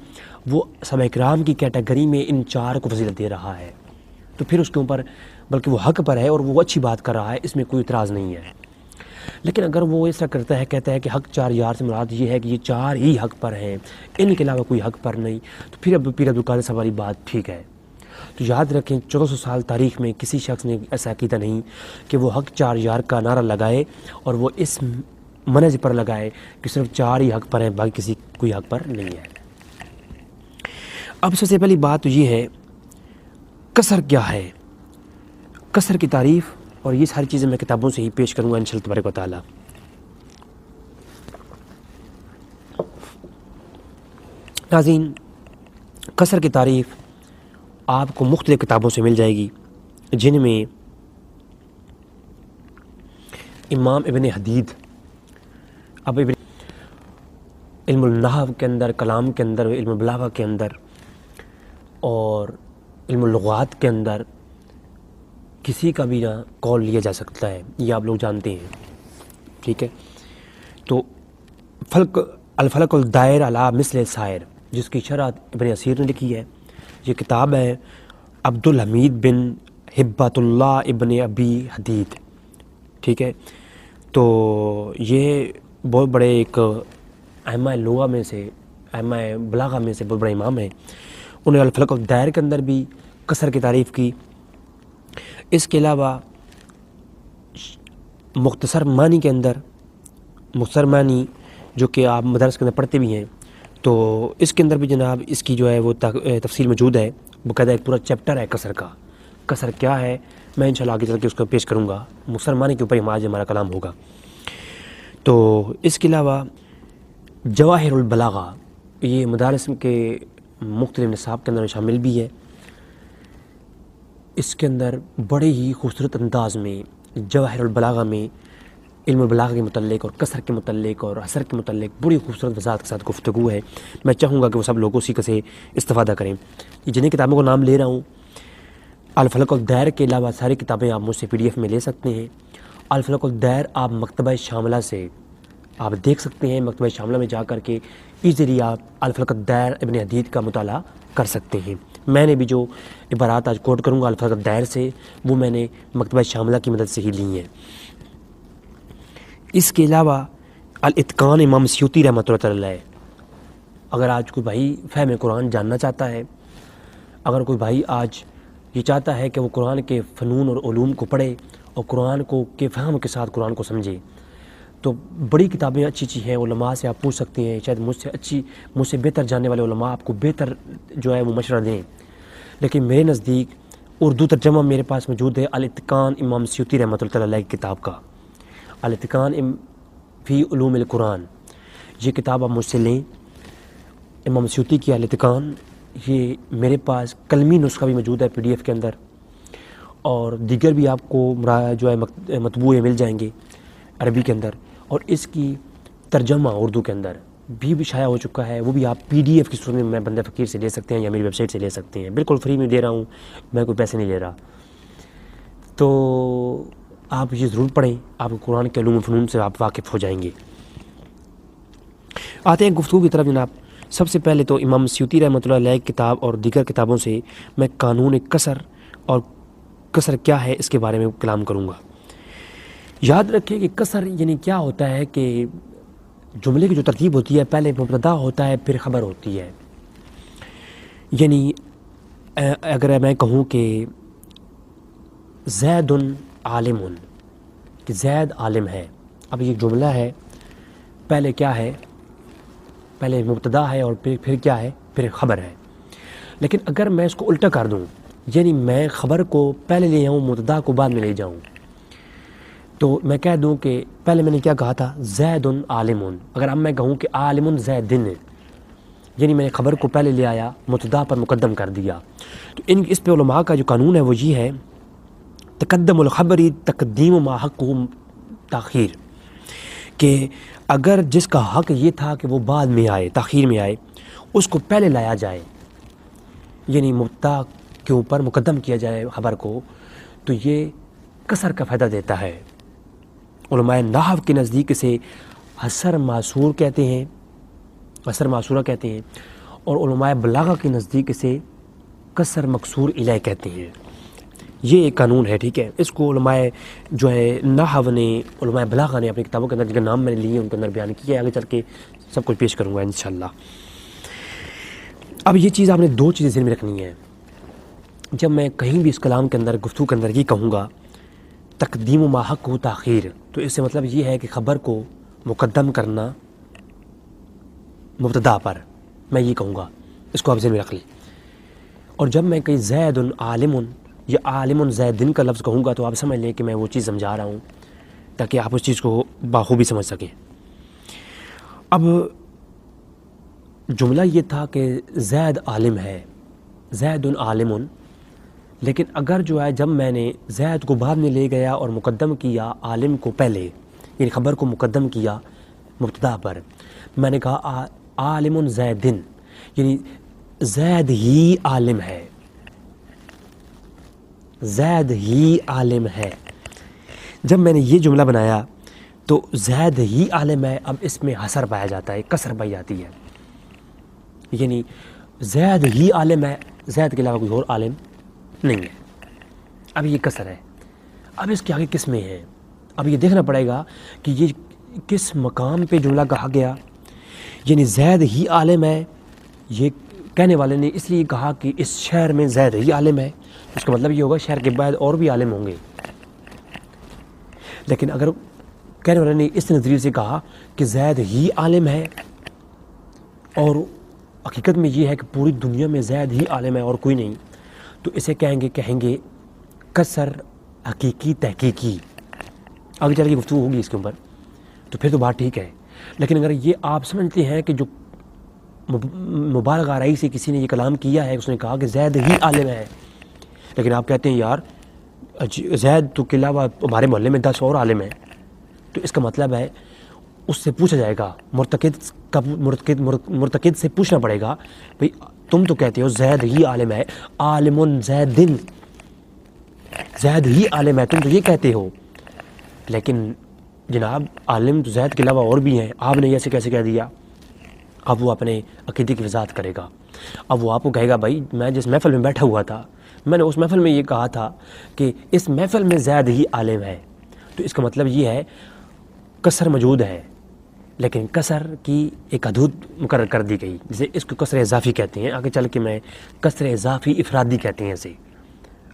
وہ صحابہ کرام کی کیٹیگری میں ان چار کو فضیلت دے رہا ہے، تو پھر اس کے اوپر بلکہ وہ حق پر ہے اور وہ اچھی بات کر رہا ہے، اس میں کوئی اعتراض نہیں ہے۔ لیکن اگر وہ اس طرح کرتا ہے، کہتا ہے کہ حق چار یار سے مراد یہ ہے کہ یہ چار ہی حق پر ہیں، ان کے علاوہ کوئی حق پر نہیں، تو پھر پیر عبد القادر صاحب والی بات ٹھیک ہے۔ تو یاد رکھیں 1400 سال تاریخ میں کسی شخص نے ایسا عقیدہ نہیں کہ وہ حق چار یار کا نعرہ لگائے اور وہ اس منہج پر لگائے کہ صرف چار ہی حق پر ہیں باقی کسی کوئی حق پر نہیں ہے۔ اب سب سے پہلی بات تو یہ ہے کسر کیا ہے، کسر کی تعریف، اور یہ ساری چیزیں میں کتابوں سے ہی پیش کروں گا انشاءاللہ تبارک و تعالیٰ۔ ناظرین، کسر کی تعریف آپ کو مختلف کتابوں سے مل جائے گی، جن میں امام ابن حدید علم النحو کے اندر، کلام کے اندر، علم البلاغہ کے اندر اور علم اللغات کے اندر کسی کا بھی نہ قول لیا جا سکتا ہے، یہ آپ لوگ جانتے ہیں۔ ٹھیک ہے. تو الفلک الدائر علی مثل سائر، جس کی شرح ابن اسیر نے لکھی ہے. یہ کتاب ہے عبد الحمید بن ہبت اللہ ابن ابی حدید. ٹھیک ہے. تو یہ بہت بڑے ایک ائمہ لغہ میں سے، ائمہ بلاغہ میں سے بہت بڑے امام ہیں. انہوں نے الفلک الدائر کے اندر بھی قصر کی تعریف کی. اس کے علاوہ مختصر معنی کے اندر، مختصر معنی جو کہ آپ مدارس کے اندر پڑھتے بھی ہیں، تو اس کے اندر بھی جناب اس کی جو ہے وہ تفصیل موجود ہے. باقاعدہ ایک پورا چیپٹر ہے قصر کا. قصر کیا ہے میں انشاءاللہ آگے چل کے اس کو پیش کروں گا. مختصر معنی کے اوپر آج ہمارا کلام ہوگا. تو اس کے علاوہ جواہر البلاغہ، یہ مدارس کے مختلف نصاب کے اندر شامل بھی ہے. اس کے اندر بڑے ہی خوبصورت انداز میں جواہر البلاغہ میں علم البلاغہ کے متعلق اور قصر کے متعلق اور حصر کے متعلق بڑی خوبصورت وضاحت کے ساتھ گفتگو ہے. میں چاہوں گا کہ وہ سب لوگ اسی سے استفادہ کریں. یہ جنہیں کتابوں کو نام لے رہا ہوں، الفلک الدائر کے علاوہ ساری کتابیں آپ مجھ سے PDF میں لے سکتے ہیں. الفلک الدائر آپ مکتبہ شاملہ سے آپ دیکھ سکتے ہیں. مکتبہ شاملہ میں جا کر کے ایزیلی آپ الفلک الدائر ابن حدید کا مطالعہ کر سکتے ہیں. میں نے بھی جو عبارات آج کوٹ کروں گا الفلک الدائر سے، وہ میں نے مکتبہ شاملہ کی مدد سے ہی لی ہیں. اس کے علاوہ الاتقان امام سیوطی رحمۃ اللہ علیہ. اگر آج کوئی بھائی فہم قرآن جاننا چاہتا ہے، اگر کوئی بھائی آج یہ چاہتا ہے کہ وہ قرآن کے فنون اور علوم کو پڑھے اور قرآن کو کے فہم کے ساتھ قرآن کو سمجھے، تو بڑی کتابیں اچھی اچھی ہیں. علماء سے آپ پوچھ سکتے ہیں، شاید مجھ سے بہتر جاننے والے علماء آپ کو بہتر جو ہے وہ مشورہ دیں. لیکن میرے نزدیک اردو ترجمہ میرے پاس موجود ہے الاتقان امام سیوطی رحمۃ اللہ علیہ کی کتاب کا. الاتقان فی علوم القرآن، یہ کتاب آپ مجھ سے لیں. امام سیوطی کی الاتقان، یہ میرے پاس قلمی نسخہ بھی موجود ہے PDF کے اندر، اور دیگر بھی آپ کو جو ہے مطبوع مل جائیں گے عربی کے اندر. اور اس کی ترجمہ اردو کے اندر بھی شائع ہو چکا ہے. وہ بھی آپ PDF کی صورت میں بندہ فقیر سے لے سکتے ہیں یا میری ویب سائٹ سے لے سکتے ہیں. بالکل فری میں دے رہا ہوں، میں کوئی پیسے نہیں لے رہا. تو آپ یہ ضرور پڑھیں، آپ قرآن کے علوم و فنون سے آپ واقف ہو جائیں گے. آتے ہیں گفتگو کی طرف جناب. سب سے پہلے تو امام سیوطی رحمۃ اللہ علیہ کتاب اور دیگر کتابوں سے میں قانون قصر اور قصر کیا ہے اس کے بارے میں کلام کروں گا. یاد رکھیں کہ قصر یعنی کیا ہوتا ہے کہ جملے کی جو ترتیب ہوتی ہے، پہلے مبتدا ہوتا ہے پھر خبر ہوتی ہے. یعنی اگر میں کہوں کہ زید عالم، کہ زید عالم ہے، اب یہ جملہ ہے، پہلے کیا ہے، پہلے مبتدا ہے اور پھر کیا ہے، پھر خبر ہے. لیکن اگر میں اس کو الٹا کر دوں، یعنی میں خبر کو پہلے لے آؤں مبتدا کو بعد میں لے جاؤں، تو میں کہہ دوں کہ پہلے میں نے کیا کہا تھا، زید عالم. اگر اب میں کہوں کہ عالم زیدن، یعنی میں نے خبر کو پہلے لے آیا مبتدا پر مقدم کر دیا. تو اس پہ علماء کا جو قانون ہے وہ یہ ہے، تقدم الخبری تقدیم ما حق تاخیر، کہ اگر جس کا حق یہ تھا کہ وہ بعد میں آئے، تاخیر میں آئے، اس کو پہلے لایا جائے، یعنی مبتدا کے اوپر مقدم کیا جائے خبر کو، تو یہ قصر کا فائدہ دیتا ہے. علماء نحو کے نزدیک اسے حصر معصور کہتے ہیں، حصر معصورہ کہتے ہیں، اور علماء بلاغہ کے نزدیک اسے قصر مقصور الیہ کہتے ہیں. یہ ایک قانون ہے، ٹھیک ہے. اس کو علماء جو ہے نحو نے، علماء بلاغہ نے اپنی کتابوں کے اندر جن نام میں نے لیے ان کے اندر بیان کیا ہے. آگے چل کے سب کچھ پیش کروں گا انشاءاللہ. اب یہ چیز آپ نے دو چیزیں ذہن میں رکھنی ہے. جب میں کہیں بھی اس کلام کے اندر گفتگو کے اندر یہ کہوں گا تقدیم ما حق تاخیر، تو اس سے مطلب یہ ہے کہ خبر کو مقدم کرنا مبتدا پر، میں یہ کہوں گا، اس کو آپ ذہن میں رکھ لیں. اور جب میں کہیں زید عالم یا عالم زیدن کا لفظ کہوں گا تو آپ سمجھ لیں کہ میں وہ چیز سمجھا رہا ہوں، تاکہ آپ اس چیز کو بخوبی سمجھ سکیں. اب جملہ یہ تھا کہ زید عالم ہے، زید عالم، لیکن اگر جو ہے جب میں نے زید کو بعد میں لے گیا اور مقدم کیا عالم کو پہلے، یعنی خبر کو مقدم کیا مبتدا پر، میں نے کہا عالم زیدن، یعنی زید ہی عالم ہے، زید ہی عالم ہے. جب میں نے یہ جملہ بنایا تو زید ہی عالم ہے، اب اس میں حسر پایا جاتا ہے، کسر پائی جاتی ہے، یعنی زید ہی عالم ہے، زید کے علاوہ کوئی اور عالم نہیں ہے، اب یہ کسر ہے۔ اب اس کے آگے کس میں ہے، اب یہ دیکھنا پڑے گا کہ یہ کس مقام پہ جملہ کہا گیا، یعنی زید ہی عالم ہے، یہ کہنے والے نے اس لیے کہا کہ اس شہر میں زید ہی عالم ہے، اس کا مطلب یہ ہوگا شہر کے بعد اور بھی عالم ہوں گے۔ لیکن اگر کہنے والے نے اس نظریے سے کہا کہ زید ہی عالم ہے اور حقیقت میں یہ ہے کہ پوری دنیا میں زید ہی عالم ہے اور کوئی نہیں، تو اسے کہیں گے کسر حقیقی تحقیقی۔ آگے چل کے گفتگو ہوگی اس کے اوپر، تو پھر تو بات ٹھیک ہے۔ لیکن اگر یہ آپ سمجھتے ہیں کہ جو مبالغہ آرائی سے کسی نے یہ کلام کیا ہے، اس نے کہا کہ زید ہی عالم ہے، لیکن آپ کہتے ہیں یار زید تو کے علاوہ ہمارے محلے میں 10 اور عالم ہیں، تو اس کا مطلب ہے اس سے پوچھا جائے گا، مرتقد سے پوچھنا پڑے گا، بھئی تم تو کہتے ہو زید ہی عالم ہے، عالم زیدن، زید ہی عالم ہے، تم تو یہ کہتے ہو، لیکن جناب عالم تو زید کے علاوہ اور بھی ہیں، آپ نے ایسے کیسے کہہ دیا؟ اب وہ اپنے عقیدے کی وضاحت کرے گا۔ اب وہ آپ کو کہے گا بھائی میں جس محفل میں بیٹھا ہوا تھا، میں نے اس محفل میں یہ کہا تھا کہ اس محفل میں زید ہی عالم ہے، تو اس کا مطلب یہ ہے کسر موجود ہے، لیکن کسر کی ایک حدود مقرر کر دی گئی، جسے اس کو کسر اضافی کہتے ہیں، آگے چل کے میں کسر اضافی افرادی کہتے ہیں اسے۔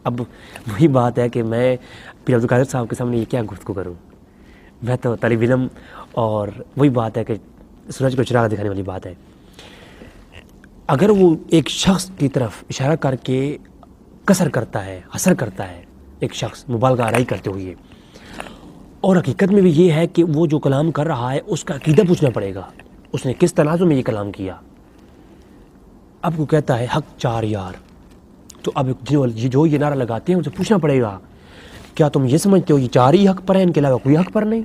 اب وہی بات ہے کہ میں پیر عبدالقادر صاحب کے سامنے یہ کیا گفتگو کروں، میں تو طالب علم، اور وہی بات ہے کہ سورج کو چراغ دکھانے والی بات ہے۔ اگر وہ ایک شخص کی طرف اشارہ کر کے کسر کرتا ہے، حسر کرتا ہے، ایک شخص مبالغہ آرائی کرتے ہوئے، اور حقیقت میں بھی یہ ہے کہ وہ جو کلام کر رہا ہے اس کا عقیدہ پوچھنا پڑے گا، اس نے کس تناظر میں یہ کلام کیا۔ اب کو کہتا ہے حق چار یار، تو اب جو یہ نعرہ لگاتے ہیں ان سے پوچھنا پڑے گا کیا تم یہ سمجھتے ہو یہ چار ہی حق پر ہیں، ان کے علاوہ کوئی حق پر نہیں؟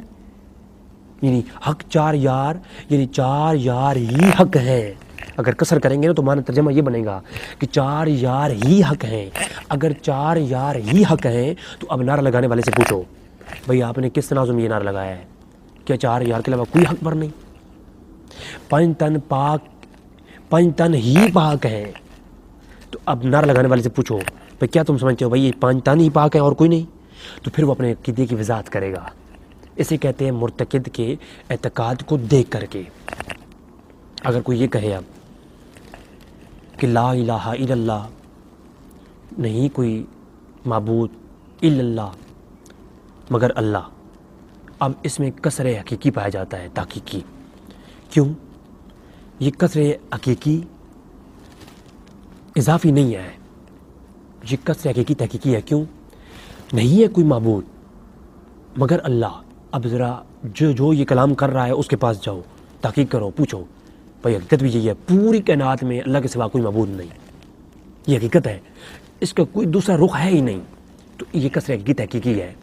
یعنی حق چار یار، یعنی 4 یار ہی حق ہیں۔ اگر کسر کریں گے نا تو معنی ترجمہ یہ بنے گا کہ 4 یار ہی حق ہیں۔ اگر 4 یار ہی حق ہیں تو اب نعرہ لگانے والے سے پوچھو بھئی آپ نے کس تناظر میں یہ نعرہ لگایا ہے؟ کیا 4 یار کے علاوہ کوئی حق پر نہیں؟ 5 تن ہی پاک ہیں، تو اب نعرہ لگانے والے سے پوچھو بھئی کیا تم سمجھتے ہو بھئی یہ 5 تن ہی پاک ہیں اور کوئی نہیں؟ تو پھر وہ اپنے عقیدے کی وضاحت کرے گا۔ اسے کہتے ہیں مرتقد کے اعتقاد کو دیکھ کر کے۔ اگر کوئی یہ کہے اب کہ لا الہ الا اللہ، نہیں کوئی معبود الا اللہ مگر اللہ، اب اس میں کسر حقیقی پایا جاتا ہے، تحقیقی۔ کیوں؟ یہ کسر حقیقی اضافی نہیں ہے، یہ کسر حقیقی تحقیقی ہے۔ کیوں؟ نہیں ہے کوئی معبود مگر اللہ۔ اب ذرا جو یہ کلام کر رہا ہے اس کے پاس جاؤ، تحقیق کرو، پوچھو بھائی حقیقت بھی یہی ہے، پوری کائنات میں اللہ کے سوا کوئی معبود نہیں، یہ حقیقت ہے، اس کا کوئی دوسرا رخ ہے ہی نہیں، تو یہ کسر حقیقی تحقیقی ہے۔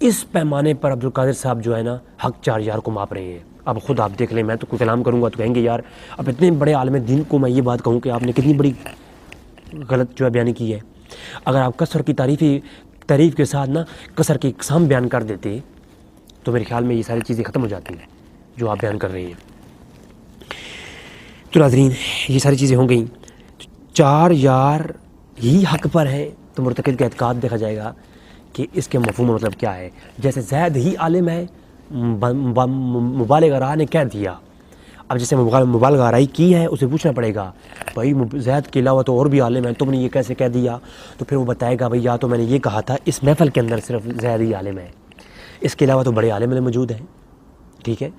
اس پیمانے پر عبدالقادر صاحب جو ہے نا حق 4 یار کو ماپ رہے ہیں۔ اب خود آپ دیکھ لیں، میں تو کوئی کلام کروں گا تو کہیں گے یار اب اتنے بڑے عالم دین کو میں یہ بات کہوں کہ آپ نے کتنی بڑی غلط جو ہے بیانی کی ہے۔ اگر آپ کسر کی تعریف کے ساتھ نا کسر کی اقسام بیان کر دیتے تو میرے خیال میں یہ ساری چیزیں ختم ہو جاتی ہیں جو آپ بیان کر رہے ہیں۔ تو ناظرین یہ ساری چیزیں ہو گئیں، 4 یار ہی حق پر ہیں، تو مرتقد کا اعتقاد دیکھا جائے گا کہ اس کے مفہوم مطلب کیا ہے۔ جیسے زید ہی عالم ہے، مبالغہ آرا نے کہہ دیا، اب جیسے مبالغہ آرائی کی ہے اسے پوچھنا پڑے گا بھائی زید کے علاوہ تو اور بھی عالم ہیں، تم نے یہ کیسے کہہ دیا؟ تو پھر وہ بتائے گا بھائی یا تو میں نے یہ کہا تھا اس محفل کے اندر صرف زید ہی عالم ہے، اس کے علاوہ تو بڑے عالم موجود ہیں، ٹھیک ہے؟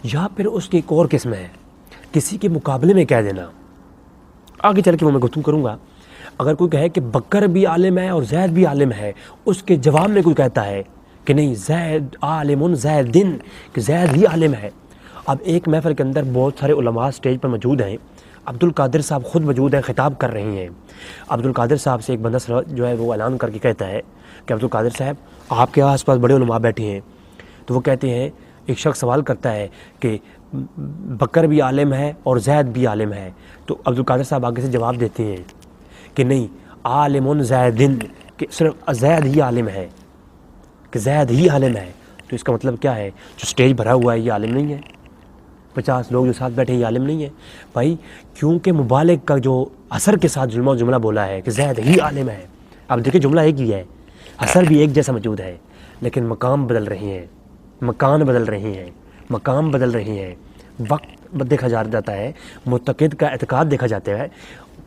یا پھر اس کی ایک اور قسم ہے کسی کے مقابلے میں کہہ دینا۔ آگے چل کے وہ میں گفتگو کروں گا۔ اگر کوئی کہے کہ بکر بھی عالم ہے اور زید بھی عالم ہے، اس کے جواب میں کوئی کہتا ہے کہ نہیں زید عالم زیدن، کہ زید ہی عالم ہے۔ اب ایک محفل کے اندر بہت سارے علماء سٹیج پر موجود ہیں، عبدالقادر صاحب خود موجود ہیں، خطاب کر رہے ہیں۔ عبدالقادر صاحب سے ایک بندہ جو ہے وہ اعلان کر کے کہتا ہے کہ عبدالقادر صاحب آپ کے آس پاس بڑے علماء بیٹھے ہیں، تو وہ کہتے ہیں، ایک شخص سوال کرتا ہے کہ بکر بھی عالم ہے اور زید بھی عالم ہے، تو عبدالقادر صاحب آگے سے جواب دیتے ہیں کہ نہیں عالم زیدن، کہ صرف زید ہی عالم ہے، کہ زید ہی عالم ہے۔ تو اس کا مطلب کیا ہے؟ جو سٹیج بھرا ہوا ہے یہ عالم نہیں ہے، 50 لوگ جو ساتھ بیٹھے ہیں یہ عالم نہیں ہے بھائی، کیونکہ مبالغ کا جو اثر کے ساتھ جملہ بولا ہے کہ زید ہی عالم ہے. اب دیکھیں جملہ ایک ہی ہے، اثر بھی ایک جیسا موجود ہے، لیکن مقام بدل رہے ہیں، مکان بدل رہے ہیں، مقام بدل رہے ہیں، وقت دیکھا جاتا ہے، معتقد کا اعتقاد دیکھا جاتا ہے،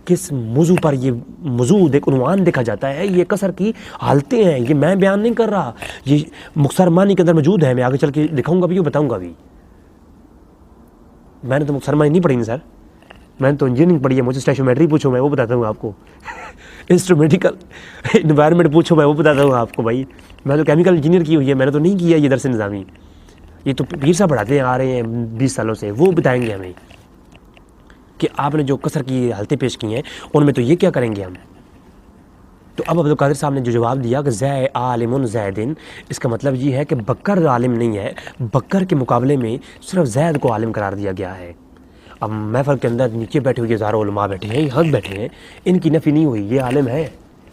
کس موضوع پر یہ موضوع عنوان دیکھا جاتا ہے. یہ کثر کی حالتیں ہیں، یہ میں بیان نہیں کر رہا، یہ مختصر معنی کے اندر موجود ہے. میں آگے چل کے دکھاؤں گا بھی اور بتاؤں گا بھی. میں نے تو مختصر معنی نہیں پڑھی سر، میں نے تو انجینئرنگ پڑھی ہے. مجھے اسٹیشومیٹری پوچھو میں وہ بتاتا ہوں آپ کو، انسٹرومیٹیکل انوائرمنٹ پوچھو میں وہ بتاتا ہوں آپ کو. بھائی میں تو کیمیکل انجینئر کی ہوئی ہے، میں نے تو نہیں کیا یہ درس نظامی. یہ تو پیر صاحب پڑھاتے آ رہے ہیں 20 سالوں سے، وہ بتائیں گے ہمیں کہ آپ نے جو کثر کی حالتیں پیش کی ہیں ان میں تو یہ کیا کریں گے ہم. تو اب عبدالقادر صاحب نے جو جواب دیا کہ زید عالم زیدن، اس کا مطلب یہ ہے کہ بکر عالم نہیں ہے، بکر کے مقابلے میں صرف زید کو عالم قرار دیا گیا ہے. اب محفل کے اندر نیچے بیٹھے ہوئے ہزاروں علماء بیٹھے ہیں، یہاں بیٹھے ہیں، ان کی نفی نہیں ہوئی، یہ عالم ہے،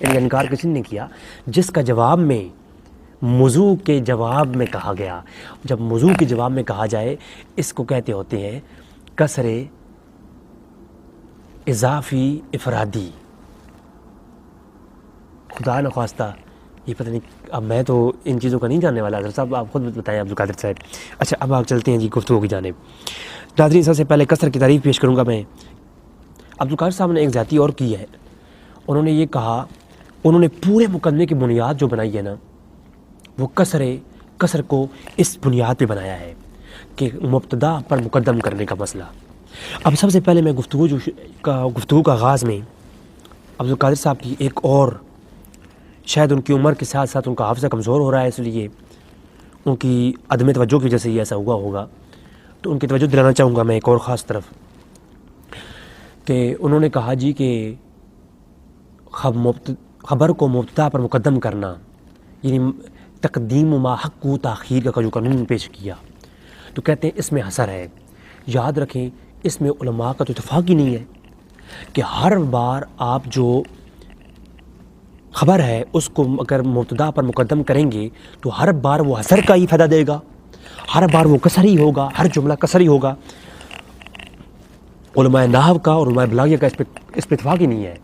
ان کا انکار کسی نے نہیں کیا. جس کا جواب میں موضوع کے جواب میں کہا گیا، جب موضوع کے جواب میں کہا جائے اس کو کہتے ہوتے ہیں کسر اضافی افرادی. خدا نخواستہ یہ پتہ نہیں، اب میں تو ان چیزوں کا نہیں جاننے والا. حضرت صاحب آپ خود بتائیں عبدالقادر صاحب. اچھا اب آپ چلتے ہیں جی گفتگو کی جانب. ناظرین سب سے پہلے کثر کی تعریف پیش کروں گا میں. عبدالقادر صاحب نے ایک ذاتی اور کی ہے، انہوں نے یہ کہا، انہوں نے پورے مقدمے کی بنیاد جو بنائی ہے نا وہ کثر کو اس بنیاد پہ بنایا ہے کہ مبتدا پر مقدم کرنے کا مسئلہ. اب سب سے پہلے میں گفتگو کا آغاز میں عبدالقادر صاحب کی ایک اور، شاید ان کی عمر کے ساتھ ساتھ ان کا حافظہ کمزور ہو رہا ہے، اس لیے ان کی عدم توجہ کی وجہ سے یہ ایسا ہوا ہوگا، تو ان کی توجہ دلانا چاہوں گا میں ایک اور خاص طرف. کہ انہوں نے کہا جی کہ خبر کو مبتدا پر مقدم کرنا، یعنی تقدیم ما حق و تاخیر کا جو قانون پیش کیا، تو کہتے ہیں اس میں حصر ہے. یاد رکھیں اس میں علماء کا تو اتفاق ہی نہیں ہے کہ ہر بار آپ جو خبر ہے اس کو اگر مبتدا پر مقدم کریں گے تو ہر بار وہ حصر کا ہی فائدہ دے گا، ہر بار وہ کسر ہی ہوگا، ہر جملہ کسر ہی ہوگا. علماء نحو کا اور علماء بلاغیہ کا اس پہ اتفاق ہی نہیں ہے.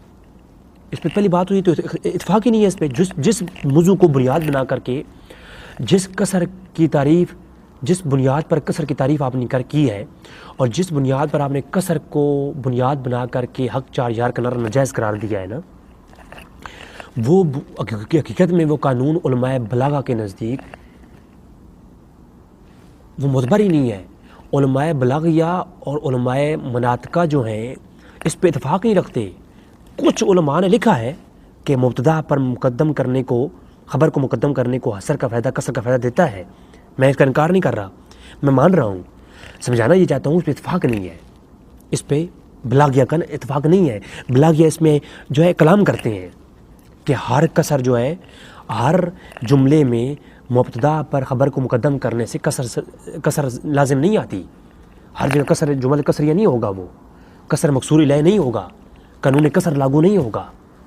اس پہ پہلی بات ہوئی تو اتفاق ہی نہیں ہے اس پہ. جس موضوع کو بنیاد بنا کر کے جس بنیاد پر کسر کی تعریف آپ نے کی ہے، اور جس بنیاد پر آپ نے کسر کو بنیاد بنا کر کے حق 4000 کا نر ناجائز قرار دیا ہے نا، وہ حقیقت میں وہ قانون علماء بلاغہ کے نزدیک وہ معتبر ہی نہیں ہے. علماء بلاغیہ اور علماء مناطقہ جو ہیں اس پہ اتفاق نہیں رکھتے. کچھ علماء نے لکھا ہے کہ مبتدا پر مقدم کرنے کو، خبر کو مقدم کرنے کو حصر کا فائدہ، کسر کا فائدہ دیتا ہے. میں اس کا انکار نہیں کر رہا، میں مان رہا ہوں، سمجھانا یہ چاہتا ہوں اس پہ اتفاق نہیں ہے. اس پہ بلاغیہ کا اتفاق نہیں ہے. بلاغیہ اس میں جو ہے کلام کرتے ہیں کہ ہر کسر جو ہے ہر جملے میں مبتدا پر خبر کو مقدم کرنے سے کسر لازم نہیں آتی. ہر جگہ کسر جمل کسریہ نہیں ہوگا، وہ کسر مکسور الیہ نہیں ہوگا، قانون کسر لاگو نہیں ہوگا.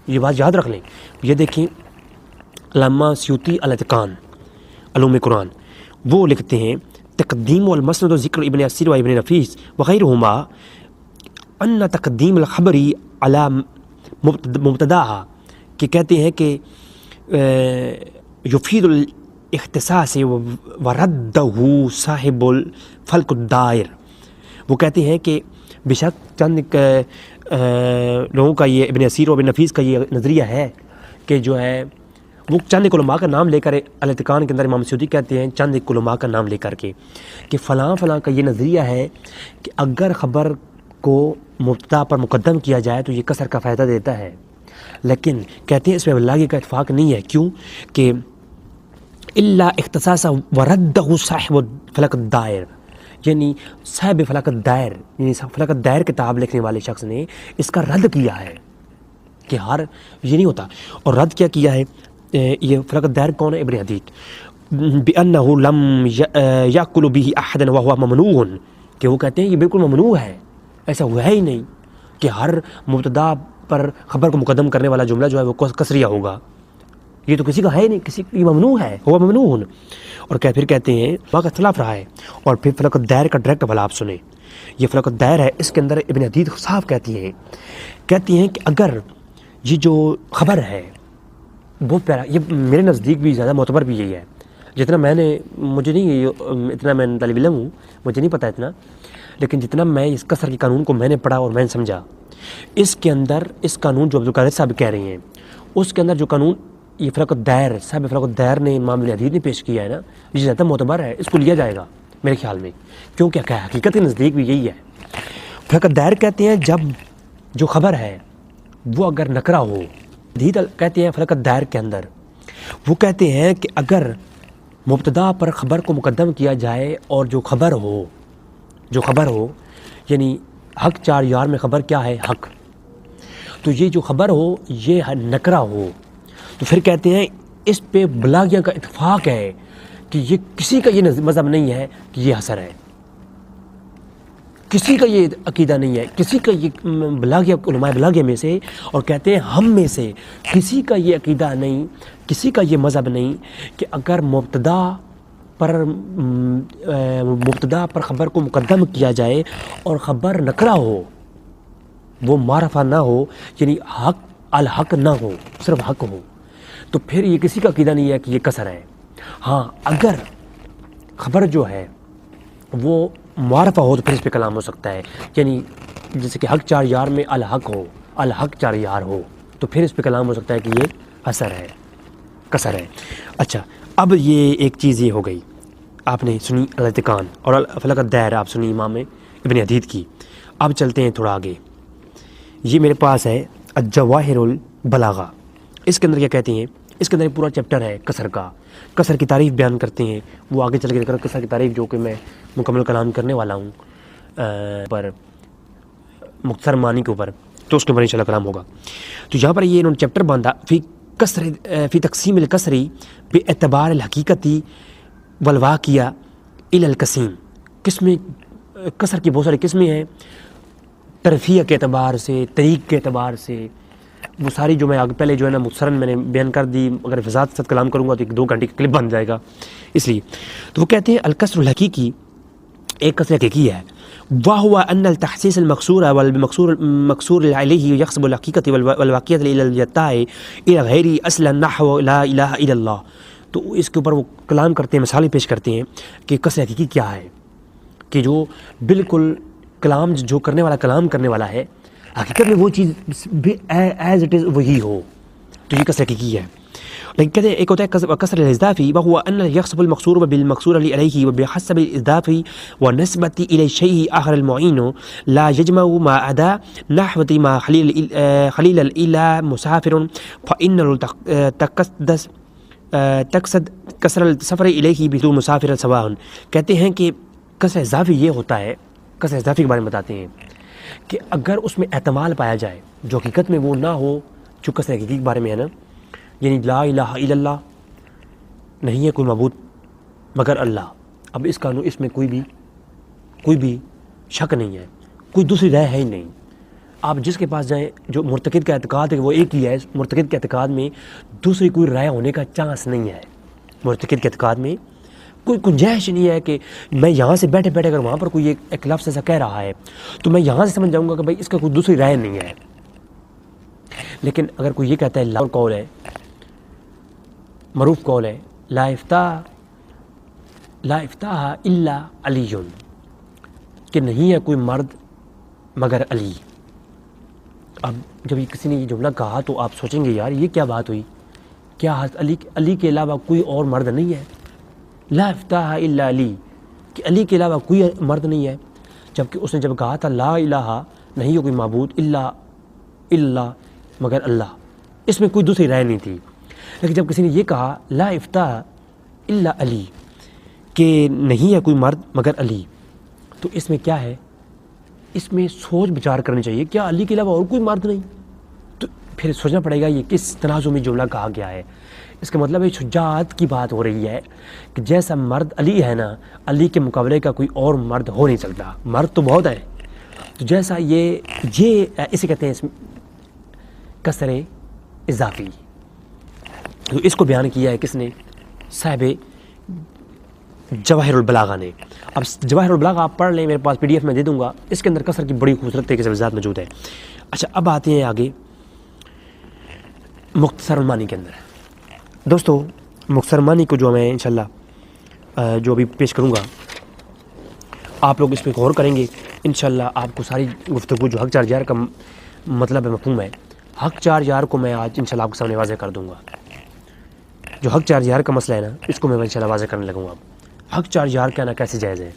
یہ بات یاد رکھ لیں. یہ دیکھیں علامہ سیوطی الاتقان علوم قرآن وہ لکھتے ہیں تقدیم والمسند و ذکر ابن اسیر و ابن نفیس وغیرہما ان تقدیم الخبری علی مبتدا، کہ کہتے ہیں کہ یفید الاختصاص وردہ صاحب الفلک الدائر. وہ کہتے ہیں کہ بے شک چند لوگوں کا یہ ابن اسیر و ابن نفیس کا یہ نظریہ ہے کہ جو ہے وہ چند ایک علماء کا نام لے کر الاتقان کے اندر امام سیوطی کہتے ہیں چند ایک علماء کا نام لے کر کے کہ فلاں فلاں کا یہ نظریہ ہے کہ اگر خبر کو مبتدا پر مقدم کیا جائے تو یہ کسر کا فائدہ دیتا ہے. لیکن کہتے ہیں اس میں بلاغی کا اتفاق نہیں ہے. کیوں کہ الا اختصاص وردہ صاحب فلک الدائر، یعنی صاحب فلک الدائر، یعنی فلک الدائر کتاب لکھنے والے شخص نے اس کا رد کیا ہے کہ ہر یہ نہیں ہوتا. اور رد کیا کیا ہے یہ فلک الدائر کون ہے؟ ابن حدید، بأنہ لم یأکل به احدا وهو ممنوع، کہ وہ کہتے ہیں یہ بالکل ممنوع ہے، ایسا ہوا ہی نہیں کہ ہر مبتدا پر خبر کو مقدم کرنے والا جملہ جو ہے وہ کسریہ ہوگا. یہ تو کسی کا ہے نہیں, کسی کی ممنوع ہے, ہوا ممنوع. اور پھر کہتے ہیں وہاں کا اختلاف رہا ہے. اور پھر فلک الدائر کا ڈائریکٹ والا آپ سنیں, یہ فلک الدائر ہے, اس کے اندر ابن حدید صاف کہتی ہیں کہ اگر یہ جو خبر ہے وہ یہ میرے نزدیک بھی زیادہ معتبر بھی یہی ہے, جتنا میں نے, مجھے نہیں اتنا, میں طالب علم ہوں, مجھے نہیں پتہ اتنا, لیکن جتنا میں اس کثر کے قانون کو میں نے پڑھا اور میں نے سمجھا, اس کے اندر اس قانون جو عبدالقادر صاحب کہہ رہے ہیں, اس کے اندر جو قانون یہ فلک الدائر صاحب فلک الدائر نے امام ابن حدید نے پیش کیا ہے نا, یہ زیادہ معتبر ہے, اس کو لیا جائے گا میرے خیال میں, کیونکہ کیا حقیقت کے نزدیک بھی یہی ہے. فلک الدائر کہتے ہیں جب جو خبر ہے وہ اگر نکرہ ہو, حدید کہتے ہیں فلک الدائر کے اندر, وہ کہتے ہیں کہ اگر مبتدا پر خبر کو مقدم کیا جائے اور جو خبر ہو یعنی حق 4 یار میں خبر کیا ہے, حق, تو یہ جو خبر ہو یہ نکرہ ہو, تو پھر کہتے ہیں اس پہ بلاغیہ کا اتفاق ہے کہ یہ کسی کا یہ مذہب نہیں ہے کہ یہ حسر ہے, کسی کا یہ عقیدہ نہیں ہے, کسی کا یہ بلاغیہ علماء بلاغیہ میں سے, اور کہتے ہیں ہم میں سے کسی کا یہ عقیدہ نہیں, کسی کا یہ مذہب نہیں کہ اگر مبتدا پر خبر کو مقدم کیا جائے اور خبر نکرہ ہو, وہ معرفہ نہ ہو, یعنی حق الحق نہ ہو, صرف حق ہو, تو پھر یہ کسی کا عقیدہ نہیں ہے کہ یہ کسر ہے. ہاں اگر خبر جو ہے وہ معرفہ ہو تو پھر اس پہ کلام ہو سکتا ہے, یعنی جیسے کہ حق 4 یار میں الحق ہو, الحق 4 یار ہو, تو پھر اس پہ کلام ہو سکتا ہے کہ یہ حسر ہے, کسر ہے. اچھا, اب یہ ایک چیز یہ ہو گئی, آپ نے سنی الاتقان اور فلک الدائر آپ سنی امام ابن حدید کی. اب چلتے ہیں تھوڑا آگے, یہ میرے پاس ہے الجواہر البلاغہ. اس کے اندر کیا کہتے ہیں, اس کے اندر پورا چیپٹر ہے کسر کا, کسر کی تعریف بیان کرتے ہیں, وہ آگے چل کے کسر کی تعریف جو کہ میں مکمل کلام کرنے والا ہوں پر مختصر معنی کے اوپر, تو اس کے اوپر انشاءاللہ کلام ہوگا. تو یہاں پر یہ انہوں نے چیپٹر باندھا فی تقسیم الکسری باعتبار الحقیقتی والواقعہ الی القسیم. قسمیں کسر کی بہت ساری قسمیں ہیں, ترفیع کے اعتبار سے, طریق کے اعتبار سے, وہ ساری جو میں آگے پہلے جو ہے نا مختصراً میں نے بیان کر دی, اگر فضاد کے ساتھ کلام کروں گا تو 2 گھنٹے کا کلپ بن جائے گا, اس لیے. تو وہ کہتے ہیں الکسر الحقیقی ایک کسر حقیقی ہے, وهو ان التحسيس المكسور والمكسور عليه يحسب الحقيقة والواقعية الى اليتاء الى غير اصلا نحو لا اله الا الله. تو اس کے اوپر وہ کلام کرتے ہیں, مثالیں پیش کرتے ہیں کہ کسر حقیقی کیا ہے, کہ جو بالکل کلام جو کرنے والا کلام کرنے والا ہے حقیقت میں وہ چیز ایز اٹ از وہی ہو, تو یہ کسر حقیقی ہے. لیکن کہتے ہیں ایک ہوتا ہے کسر الاضافی, وهو ان يحسب المكسور بالمكسور عليه وبحسب الاضافي والنسبة الى الشيء اخر المعين لا يجمع مع اداء نحو ما خليل الى مسافر فان تقصد کسر السفر الیہ بدون مسافر سواء. کہتے ہیں کہ کسر اضافی یہ ہوتا ہے, کسر اضافی کے بارے میں بتاتے ہیں کہ اگر اس میں احتمال پایا جائے جو حقیقت میں وہ نہ ہو, جو کسر حقیقی کے بارے میں ہے نا, یعنی لا الہ الا اللہ, نہیں ہے کوئی معبود مگر اللہ. اب اس قانون اس میں کوئی بھی شک نہیں ہے, کوئی دوسری رائے ہے ہی نہیں. آپ جس کے پاس جائیں, جو مرتکب کا اعتقاد ہے وہ ایک ہی ہے, مرتکب کے اعتقاد میں دوسری کوئی رائے ہونے کا چانس نہیں ہے. مرتکب کے اعتقاد میں کوئی گنجائش نہیں ہے کہ میں یہاں سے بیٹھے اگر وہاں پر کوئی ایک لفظ ایسا کہہ رہا ہے تو میں یہاں سے سمجھ جاؤں گا کہ بھائی اس کا کوئی دوسری رائے نہیں ہے. لیکن اگر کوئی یہ کہتا ہے لا قول ہے, معروف قول ہے, لا افتاح الا علی, کہ نہیں ہے کوئی مرد مگر علی. اب جب یہ کسی نے یہ جملہ کہا تو آپ سوچیں گے یار یہ کیا بات ہوئی, کیا علی کے علاوہ کوئی اور مرد نہیں ہے؟ لا افتاح الا علی, کہ علی کے علاوہ کوئی مرد نہیں ہے. جبکہ اس نے جب کہا تھا لا الہ, نہیں ہے کوئی معبود الا اللہ مگر اللہ, اس میں کوئی دوسری رائے نہیں تھی. لیکن جب کسی نے یہ کہا لا افتاح الا علی, کہ نہیں ہے کوئی مرد مگر علی, تو اس میں کیا ہے, اس میں سوچ بچار کرنی چاہیے, کیا علی کے علاوہ اور کوئی مرد نہیں؟ تو پھر سوچنا پڑے گا یہ کس تنازع میں جملہ کہا گیا ہے. اس کا مطلب ہے شجاعت کی بات ہو رہی ہے کہ جیسا مرد علی ہے نا, علی کے مقابلے کا کوئی اور مرد ہو نہیں سکتا, مرد تو بہت ہیں. تو جیسا یہ اسے کہتے ہیں کسر اضافی, تو اس کو بیان کیا ہے کس نے؟ صاحب جواہر البلاغہ نے. اب جواہر البلاغہ آپ پڑھ لیں، میرے پاس PDF میں دے دوں گا. اس کے اندر قصر کی بڑی خوبصورت طریقے سے وضاحت موجود ہے. اچھا اب آتے ہیں آگے مختصر المانی کے اندر. دوستو مختصر المانی کو جو میں انشاءاللہ جو ابھی پیش کروں گا، آپ لوگ اس پہ غور کریں گے انشاءاللہ آپ کو ساری گفتگو جو حق 4000 کا مطلب ہے، مفہوم ہے، حق 4000 کو میں آج انشاءاللہ آپ کے سامنے واضح کر دوں گا. جو حق 4000 کا مسئلہ ہے نا، اس کو میں انشاءاللہ واضح کرنے لگوں گا. حق 4000 کہنا کیسے جائز ہے؟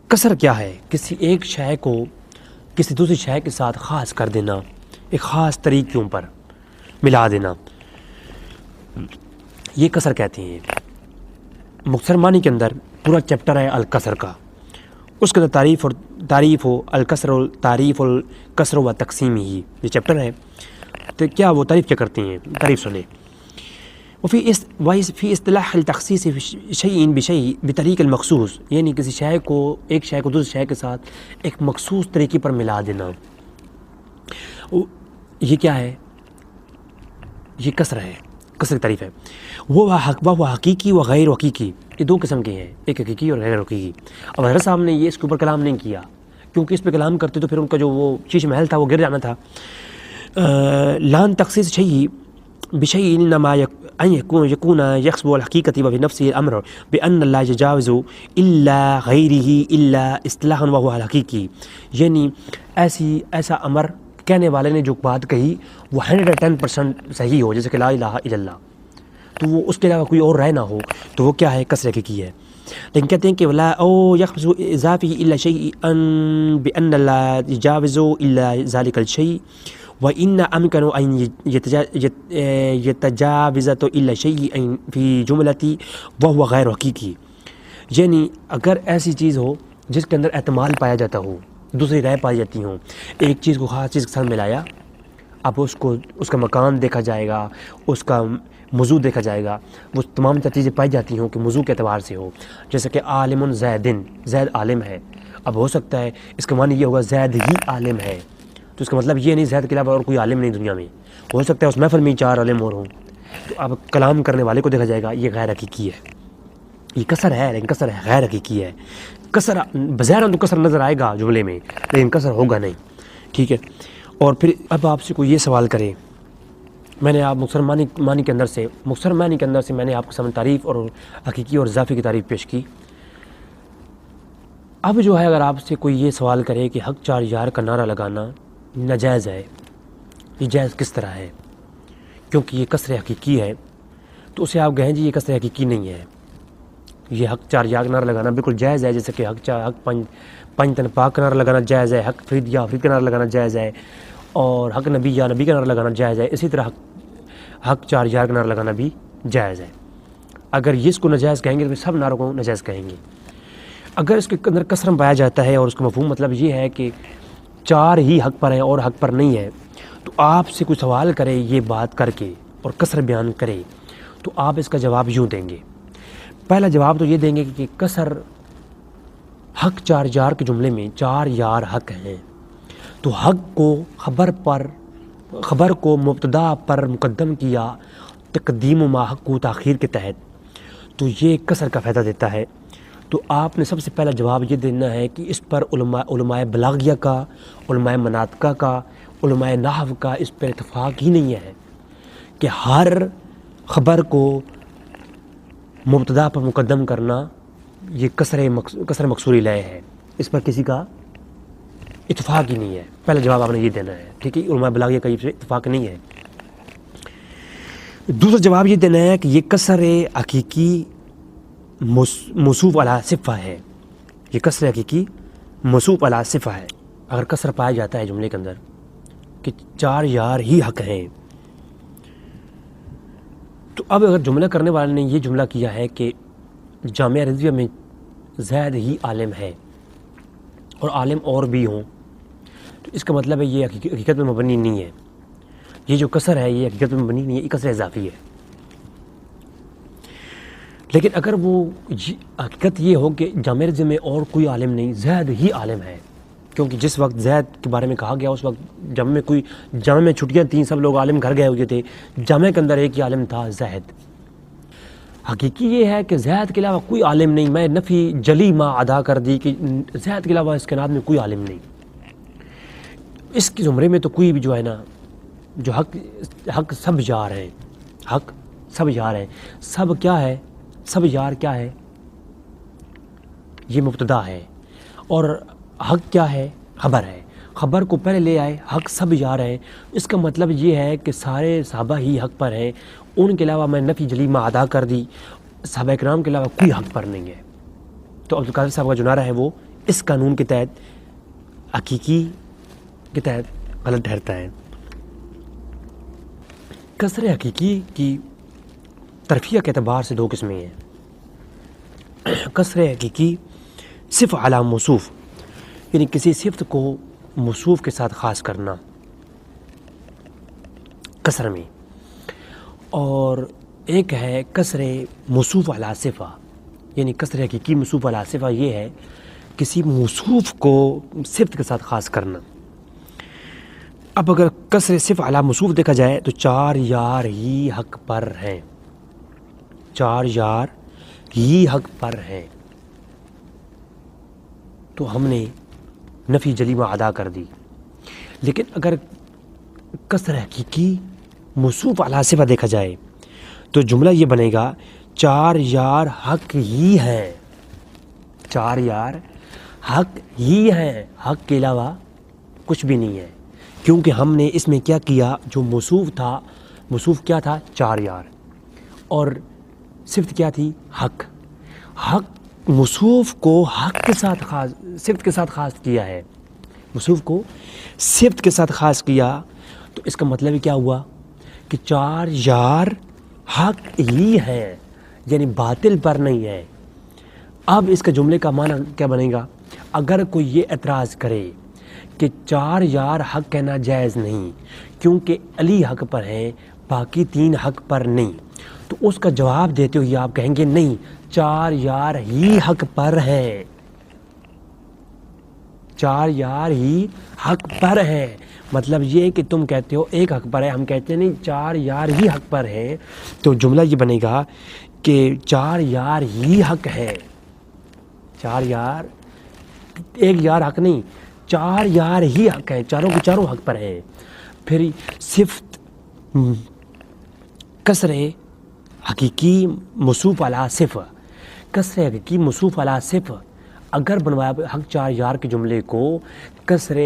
قصر کیا ہے؟ کسی ایک شے کو کسی دوسری شے کے ساتھ خاص کر دینا، ایک خاص طریقوں پر ملا دینا، یہ قصر کہتے ہیں. مختصر معنی کے اندر پورا چیپٹر ہے القصر کا، اس کے اندر تعریف ہو القصر تعریف القصر و تقسیم ہی یہ چیپٹر ہے. تو کیا وہ تعریف کیا کرتے ہیں؟ تعریف سنیں. فی اصطلاح التخصیص شیء بشیء بطریق المخصوص، یعنی کسی شے کو ایک شے کو دوسری شے کے ساتھ ایک مخصوص طریقے پر ملا دینا. یہ کیا ہے؟ یہ قصر ہے، قصر کی تعریف ہے. وہ حقیقی و غیر حقیقی، یہ دو قسم کے ہیں، ایک حقیقی اور غیر حقیقی. اب حضرت صاحب نے یہ اس کے اوپر کلام نہیں کیا، کیونکہ اس پہ کلام کرتے تو پھر ان کا جو وہ شیش محل تھا وہ گر جانا تھا. لان تخصیص شیء بشیء انما ان يكون يحسب الحقيقة وفي نفسه الامر بان لا يجاوز الا غيره الا اصطلاحا وهو الحقيقي، یعنی ایسا امر کہنے والے نے جو بات کہی وہ 110% صحیح ہو، جیسے کہ لا الہ الا اللہ، تو وہ اس کے علاوہ کوئی اور رائے نہ ہو، تو وہ کیا ہے؟ قصر حقیقی ہے. لیکن کہتے ہیں کہ ولا او يحبس اضافه الا شيئا بان لا يجاوز الا ذلك الشيء وان امكن ان يتجاوز الا شيء في جملتي وهو غیر حقیقی، یعنی اگر ایسی چیز ہو جس کے اندر احتمال پایا جاتا ہو، دوسری رائے پائی جاتی ہوں، ایک چیز کو خاص چیز کے ساتھ ملایا، اب اس کا مکان دیکھا جائے گا، اس کا موضوع دیکھا جائے گا، وہ تمام چیزیں پائی جاتی ہوں کہ موضوع کے اعتبار سے ہو. جیسے کہ عالم زیدن، زید عالم ہے، اب ہو سکتا ہے اس کا معنی یہ ہوگا زید ہی عالم ہے، تو اس کا مطلب یہ نہیں زید کے علاوہ اور کوئی عالم نہیں دنیا میں، ہو سکتا ہے اس محفل میں 4 عالم اور ہوں. تو اب کلام کرنے والے کو دیکھا جائے گا، یہ غیر حقیقی ہے. یہ قصر ہے، لیکن قصر غیر حقیقی ہے. قصر بظاہر تو قصر نظر آئے گا جملے میں، لیکن قصر ہوگا نہیں. ٹھیک ہے. اور پھر اب آپ سے کوئی یہ سوال کرے، میں نے آپ مختصر معنی کے اندر سے میں نے آپ کے سامنے تعریف اور حقیقی اور اضافی کی تعریف پیش کی. اب جو ہے اگر آپ سے کوئی یہ سوال کرے کہ حق 4000 کا نعرہ لگانا ناجائز ہے، یہ جائز کس طرح ہے؟ کیونکہ یہ قصر حقیقی ہے، تو اسے آپ کہیں جی یہ قصر حقیقی نہیں ہے، یہ حق 4000 کا نعرہ لگانا بالکل جائز ہے. جیسے کہ حق پنج تن پاک کا نعرہ لگانا جائز ہے، حق فرید یا فرید کا نعرہ لگانا جائز ہے، اور حق نبی یا نبی کا نعرہ لگانا جائز ہے. اسی طرح حق 4000 کا نعرہ لگانا بھی جائز ہے. اگر یہ اس کو ناجائز کہیں گے تو سب نعروں کو ناجائز کہیں گے. اگر اس کے اندر قصر پایا جاتا ہے اور اس کا مفہوم مطلب یہ ہے کہ 4 ہی حق پر ہیں اور حق پر نہیں ہے، تو آپ سے کوئی سوال کرے یہ بات کر کے اور قصر بیان کرے، تو آپ اس کا جواب یوں دیں گے. پہلا جواب تو یہ دیں گے کہ قصر حق 4000 کے جملے میں 4 یار حق ہیں، تو حق کو خبر کو مبتدا پر مقدم کیا تقدیم و ما حق کو تاخیر کے تحت، تو یہ قصر کا فائدہ دیتا ہے. تو آپ نے سب سے پہلا جواب یہ دینا ہے کہ اس پر علماء بلاغیہ کا، علماء مناطقہ کا، علماء نحو کا اس پر اتفاق ہی نہیں ہے کہ ہر خبر کو مبتدا پر مقدم کرنا یہ قصر مقصوری لائے ہے. اس پر کسی کا اتفاق ہی نہیں ہے. پہلا جواب آپ نے یہ دینا ہے. ٹھیک ہے، علماء بلاغیہ کا یہ اتفاق نہیں ہے. دوسرا جواب یہ دینا ہے کہ یہ قصر حقیقی موصوف علی صفہ ہے. یہ قصر حقیقی موصوف علی صفہ ہے. اگر قصر پایا جاتا ہے جملے کے اندر کہ 4 یار ہی حق ہیں، تو اب اگر جملہ کرنے والے نے یہ جملہ کیا ہے کہ جامعہ رضویہ میں زید ہی عالم ہے اور عالم اور بھی ہوں، تو اس کا مطلب ہے یہ حقیقت میں مبنی نہیں ہے. یہ جو قصر ہے یہ حقیقت میں مبنی نہیں ہے، یہ قصر اضافی ہے. لیکن اگر وہ حقیقت یہ ہو کہ جامعہ رضویہ میں اور کوئی عالم نہیں، زید ہی عالم ہے، کیونکہ جس وقت زید کے بارے میں کہا گیا اس وقت جامع میں چھٹیاں تھیں، سب لوگ عالم گھر گئے ہوئے تھے، جامع کے اندر ایک ہی عالم تھا، زید۔ حقیقی یہ ہے کہ زید کے علاوہ کوئی عالم نہیں، میں نفی جلی ما ادا کر دی کہ زید کے علاوہ اس کائنات میں کوئی عالم نہیں۔ اس کی زمرے میں تو کوئی بھی جو ہے نا، جو حق سب یار ہیں، حق سب یار ہیں۔ سب کیا ہے؟ سب یار کیا ہے؟ یہ مبتدا ہے، اور حق کیا ہے؟ خبر ہے۔ خبر کو پہلے لے آئے، حق سب یار ہیں، اس کا مطلب یہ ہے کہ سارے صحابہ ہی حق پر ہیں، ان کے علاوہ میں نفی جلی ما ادا کر دی، صحابہ کرام کے علاوہ کوئی حق پر نہیں ہے۔ تو عبدالقادر صاحب کا جو نعرہ ہے وہ اس قانون کے تحت، حقیقی کے تحت غلط ٹھہرتا ہے۔ کسر حقیقی کی ترفیہ کے اعتبار سے دو قسمیں ہیں۔ کسر حقیقی صف علی موصوف، یعنی کسی صفت کو موصوف کے ساتھ خاص کرنا کسر میں، اور ایک ہے کسر موصوف علی صفہ، یعنی کسر حقیقی موصوف علی صفہ یہ ہے کسی موصوف کو صفت کے ساتھ خاص کرنا۔ اب اگر کسر صف علی موصوف دیکھا جائے تو 4 یار ہی حق پر ہیں، 4 یار ہی حق پر ہیں، تو ہم نے نفی جلی ما ادا کر دی۔ لیکن اگر کسر حقیقی موصوف علی صفہ دیکھا جائے تو جملہ یہ بنے گا 4 یار حق ہی ہیں، 4 یار حق ہی ہیں، حق کے علاوہ کچھ بھی نہیں ہے، کیونکہ ہم نے اس میں کیا کیا، جو موصوف تھا، موصوف کیا تھا 4 یار، اور صفت کیا تھی، حق۔ حق موصوف کو حق کے ساتھ خاص، صفت کے ساتھ خاص کیا ہے، موصوف کو صفت کے ساتھ خاص کیا، تو اس کا مطلب کیا ہوا کہ 4 یار حق ہی ہیں، یعنی باطل پر نہیں ہے۔ اب اس کا جملے کا معنی کیا بنے گا؟ اگر کوئی یہ اعتراض کرے کہ 4 یار حق کہنا جائز نہیں کیونکہ علی حق پر ہیں، باقی 3 حق پر نہیں، تو اس کا جواب دیتے ہوئے آپ کہیں گے نہیں، 4 یار ہی حق پر ہیں، 4 یار ہی حق پر ہیں۔ مطلب یہ کہ تم کہتے ہو ایک حق پر ہے، ہم کہتے ہیں نہیں 4 یار ہی حق پر ہیں، تو جملہ یہ بنے گا کہ 4 یار ہی حق ہے، 4 یار، ایک یار حق نہیں، 4 یار ہی حق ہیں، چاروں کے چاروں حق پر ہیں۔ پھر صفت کسر حقیقی موصوف علی صفہ، کسر حقیقی موصوف علی صفہ اگر بنوایا حق 4 یار کے جملے کو کسر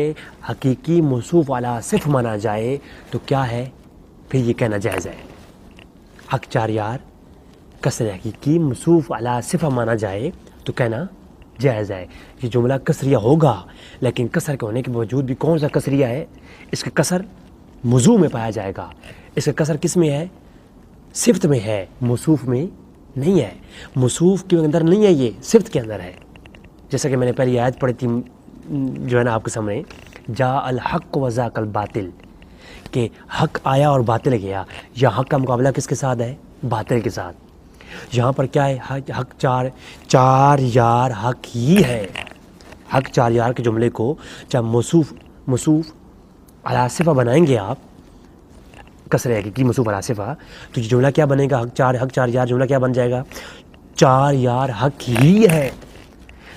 حقیقی موصوف علی صفہ مانا جائے تو کیا ہے؟ پھر یہ کہنا جائز ہے، حق 4 یار کسر حقیقی موصوف علی صفہ مانا جائے تو کہنا جائز ہے۔ یہ جملہ کسریہ ہوگا، لیکن کسر کے ہونے کے باوجود بھی کون سا کسریہ ہے؟ اس کا کسر موضوع میں پایا جائے گا۔ اس کا کسر کس میں ہے؟ صفت میں ہے، موصوف میں نہیں ہے، موصوف کے اندر نہیں ہے، یہ صفت کے اندر ہے۔ جیسا کہ میں نے پہلی آیت پڑھی تھی جو ہے نا آپ کے سامنے، جاء الحق وزاق الباطل، کہ حق آیا اور باطل گیا۔ یہاں حق کا مقابلہ کس کے ساتھ ہے؟ باطل کے ساتھ۔ یہاں پر کیا ہے؟ حق 4 یار حق ہی ہے، حق 4 یار کے جملے کو جب موصوف علی صفہ بنائیں گے آپ، کسر حقیقی موصوف علی صفہ، تو یہ جملہ کیا بنے گا؟ حق 4 یار جملہ کیا بن جائے گا؟ 4 یار حق ہی ہے۔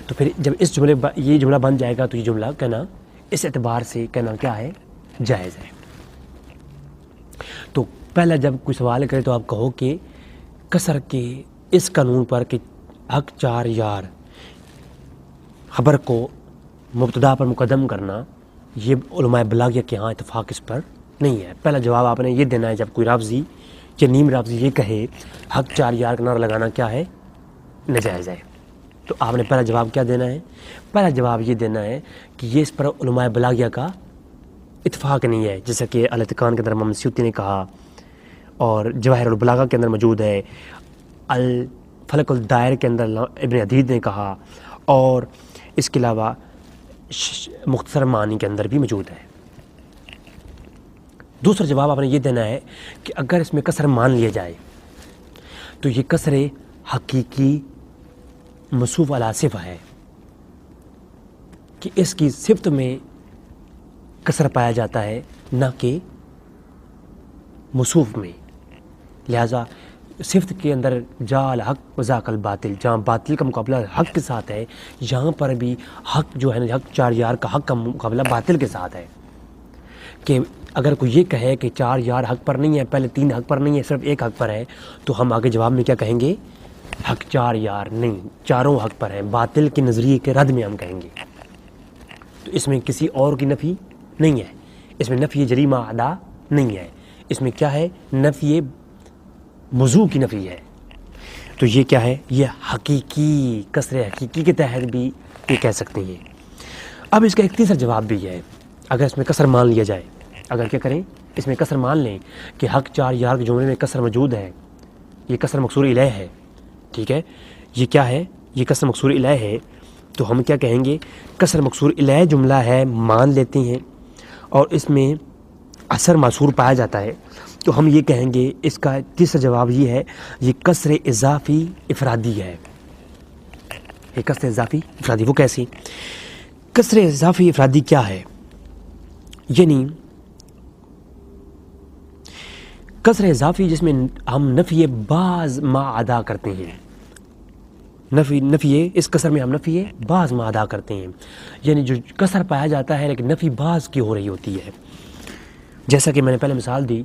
تو پھر جب اس جملے یہ جملہ بن جائے گا تو یہ جملہ کہنا اس اعتبار سے کہنا کیا ہے؟ جائز ہے۔ تو پہلا جب کوئی سوال کرے تو آپ کہو کہ کسر کے اس قانون پر کہ حق 4 یار خبر کو مبتدا پر مقدم کرنا، یہ علماء بلاغیہ کے ہاں اتفاق اس پر نہیں ہے۔ پہلا جواب آپ نے یہ دینا ہے جب کوئی رافضی یا نیم رافضی یہ کہے حق 4 یار کا نعرہ لگانا کیا ہے؟ ناجائز ہے، تو آپ نے پہلا جواب کیا دینا ہے؟ پہلا جواب یہ دینا ہے کہ یہ اس پر علماء بلاغیہ کا اتفاق نہیں ہے، جیسا کہ الاتقان کے اندر امام سیوطی نے کہا، اور جواہر البلاغہ کے اندر موجود ہے، الفلق الدائر کے اندر ابن عدید نے کہا، اور اس کے علاوہ مختصر معنی کے اندر بھی موجود ہے۔ دوسرا جواب آپ نے یہ دینا ہے کہ اگر اس میں کسر مان لیا جائے تو یہ کسر حقیقی موصوف علی صفہ ہے، کہ اس کی صفت میں کسر پایا جاتا ہے نہ کہ موصوف میں. لہذا صفت کے اندر جا الحق و ذاک الباطل، جہاں باطل کا مقابلہ حق کے ساتھ ہے، یہاں پر بھی حق جو ہے نا، حق 4 کا حق کا مقابلہ باطل کے ساتھ ہے. کہ اگر کوئی یہ کہے کہ 4 حق پر نہیں ہے، پہلے 3 حق پر نہیں ہے، صرف 1 حق پر ہے، تو ہم آگے جواب میں کیا کہیں گے؟ حق 4 نہیں، 4 حق پر ہیں. باطل کے نظریے کے رد میں ہم کہیں گے. تو اس میں کسی اور کی نفی نہیں ہے، اس میں نفی جلی ما عدا نہیں ہے، اس میں کیا ہے؟ نفی موضوع کی نفی ہے. تو یہ کیا ہے؟ یہ حقیقی، کسر حقیقی کے تحت بھی یہ کہہ سکتے ہیں. اب اس کا ایک تیسرا جواب بھی ہے. اگر اس میں کسر مان لیا جائے، اگر کیا کریں؟ اس میں کسر مان لیں کہ حق 4 کے جملے میں کسر موجود ہے، یہ کسر مکسور الیہ ہے، ٹھیک ہے؟ یہ کیا ہے؟ یہ کسر مکسور الیہ ہے. تو ہم کیا کہیں گے؟ کسر مکسور الیہ جملہ ہے، مان لیتے ہیں، اور اس میں اثر معصور پایا جاتا ہے. تو ہم یہ کہیں گے، اس کا تیسرا جواب یہ ہے، یہ کسر اضافی افرادی ہے. یہ کسر اضافی افرادی. وہ کیسی؟ کسر اضافی افرادی کیا ہے؟ یعنی کسر اضافی جس میں ہم نفی بعض ما ادا کرتے ہیں. نفی اس کسر میں ہم نفی بعض ما ادا کرتے ہیں، یعنی جو کسر پایا جاتا ہے لیکن نفی بعض کی ہو رہی ہوتی ہے. جیسا کہ میں نے پہلے مثال دی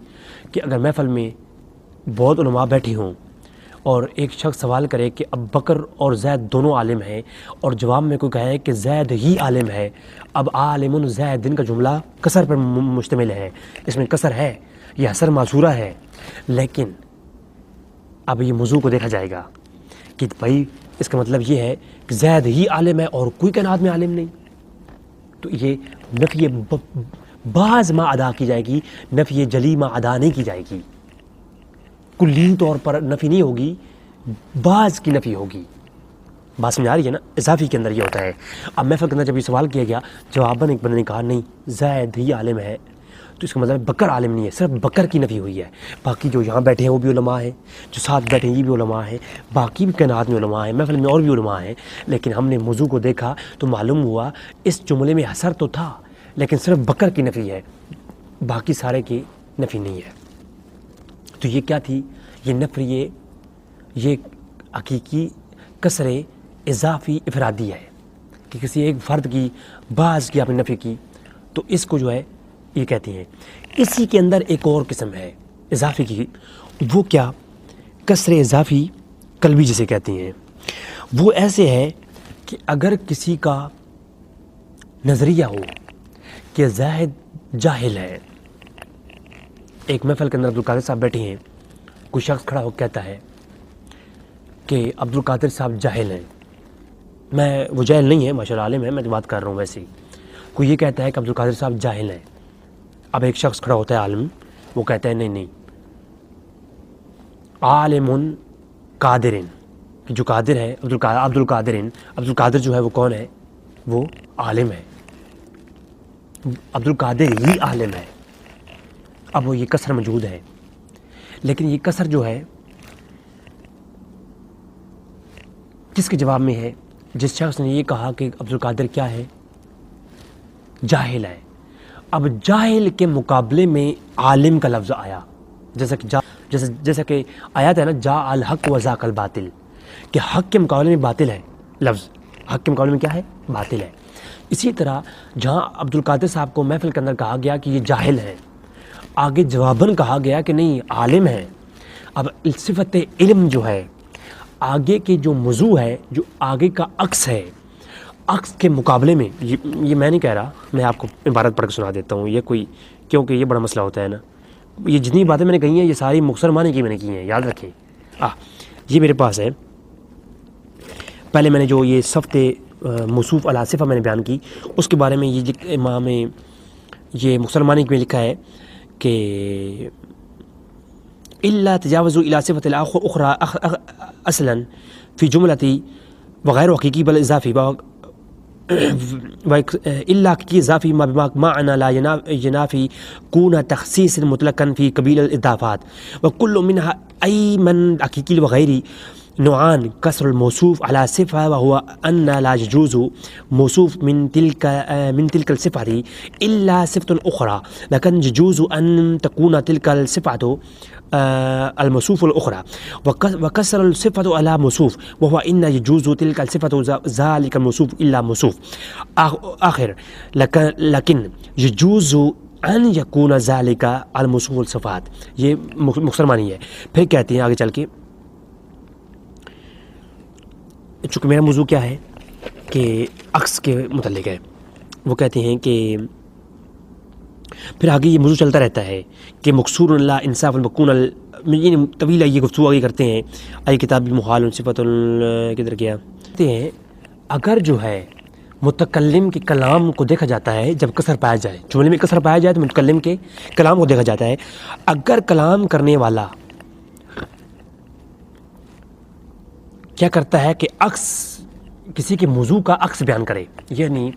کہ اگر محفل میں بہت علماء بیٹھے ہوں اور ایک شخص سوال کرے کہ اب بکر اور زید دونوں عالم ہیں، اور جواب میں کوئی کہے کہ زید ہی عالم ہے، اب عالم زید کا جملہ کسر پر مشتمل ہے، اس میں کسر ہے، یہ اثر معصورہ ہے، لیکن اب یہ موضوع کو دیکھا جائے گا کہ بھائی اس کا مطلب یہ ہے کہ زید ہی عالم ہے اور کوئی کائنات میں عالم نہیں. تو یہ نفی بعض ما ادا کی جائے گی، نفی جلی ما ادا نہیں کی جائے گی. کلی طور پر نفی نہیں ہوگی، بعض کی نفی ہوگی. بات سمجھ آ رہی ہے نا؟ اضافی کے اندر یہ ہوتا ہے. اب محفل کے اندر جب یہ سوال کیا گیا، جواباً ایک بندے نے کہا نہیں زید ہی عالم ہے، تو اس کا مطلب بکر عالم نہیں ہے، صرف بکر کی نفی ہوئی ہے. باقی جو یہاں بیٹھے ہیں وہ بھی علماء ہیں، جو ساتھ بیٹھے ہیں یہ بھی علماء ہیں، باقی بھی کائنات میں علماء ہیں، محفل میں اور بھی علماء ہیں. لیکن ہم نے موضوع کو دیکھا تو معلوم ہوا اس جملے میں حصر تو تھا لیکن صرف بکر کی نفی ہے، باقی سارے کی نفی نہیں ہے. تو یہ کیا تھی؟ یہ نفی، یہ حقیقی کسر اضافی افرادی ہے کہ کسی ایک فرد کی بعض کی آپ نے نفی کی، تو اس کو جو ہے یہ کہتے ہیں. اسی کے اندر ایک اور قسم ہے اضافی کی. وہ کیا؟ کسر اضافی قلبی جسے کہتے ہیں. وہ ایسے ہے کہ اگر کسی کا نظریہ ہو کہ زاہد جاہل ہے، ایک محفل کے اندر عبدالقادر صاحب بیٹھے ہیں، کوئی شخص کھڑا ہو کہتا ہے کہ عبدالقادر صاحب جاہل ہیں. وہ جاہل نہیں ہے، ماشاءاللہ عالم ہے، میں تو بات کر رہا ہوں ویسے ہی. کوئی یہ کہتا ہے کہ عبدالقادر صاحب جاہل ہیں. اب ایک شخص کھڑا ہوتا ہے عالم، وہ کہتا ہے نہیں عالم قادر، کہ جو قادر ہے عبدالقادر جو ہے وہ کون ہے؟ وہ عالم ہے، عبدالقادر ہی عالم ہے. اب وہ یہ کسر موجود ہے، لیکن یہ کسر جو ہے کس کے جواب میں ہے؟ جس شخص نے یہ کہا کہ عبدالقادر کیا ہے؟ جاہل ہے. اب جاہل کے مقابلے میں عالم کا لفظ آیا، جیسا کہ آیات ہے نا، جا الحق و ذاک الباطل، کہ حق کے مقابلے میں باطل ہے. لفظ حق کے مقابلے میں کیا ہے؟ باطل ہے. اسی طرح جہاں عبدالقادر صاحب کو محفل کے اندر کہا گیا کہ یہ جاہل ہیں، آگے جواباً کہا گیا کہ نہیں عالم ہیں. اب صفت علم جو ہے، آگے کے جو موضوع ہے، جو آگے کا عکس ہے، عکس کے مقابلے میں یہ میں نہیں کہہ رہا، میں آپ کو عبارت پڑھ کے سنا دیتا ہوں. یہ کوئی، کیونکہ یہ بڑا مسئلہ ہوتا ہے نا. یہ جتنی باتیں میں نے کہی ہیں یہ ساری مختصر معنی کی میں نے کی ہیں، یاد رکھیں. یہ میرے پاس ہے. پہلے میں نے جو یہ صفت موصوف علی صفہ میں نے بیان کی، اس کے بارے میں یہ امام یہ مختصر معنی میں لکھا ہے کہ الا تجاوزوا الى صفة الاخرى اصلا في جملة وغير حقيقي بل اضافي الا کی اضافی ما بمعنى لا ينافي كون تخصيص مطلقا في قبيل الاضافات وكل منها اي من حقيقي وغيري نوعان كسر الموصوف على صفة وهو أن لا يجوز موصوف من تلك الصفة إلا صفة أخرى، لكن يجوز أن تكون تلك الصفة الموصوف الأخرى، وكسر الصفة على موصوف وهو إن يجوز تلك الصفة ذلك الموصوف إلا موصوف آخر، لكن يجوز ان یکون ذالک الموصوف الصفات. یہ مختصر معنی ہے. پھر کہتے ہیں آگے چل کے، چونکہ میرا موضوع کیا ہے کہ عکس کے متعلق ہے، وہ کہتے ہیں کہ پھر آگے یہ موضوع چلتا رہتا ہے کہ مقصور اللہ انصاف المکون یعنی طویل ہے، یہ گفتگو آگے کرتے ہیں. آئی کتابی محال صفت کدھر گیا، کہتے ہیں اگر جو ہے متکلم کے کلام کو دیکھا جاتا ہے جب کسر پایا جائے، جملے میں کسر پایا جائے تو متکلم کے کلام کو دیکھا جاتا ہے. اگر کلام کرنے والا کیا کرتا ہے کہ عکس کسی کے موضوع کا عکس بیان کرے، یعنی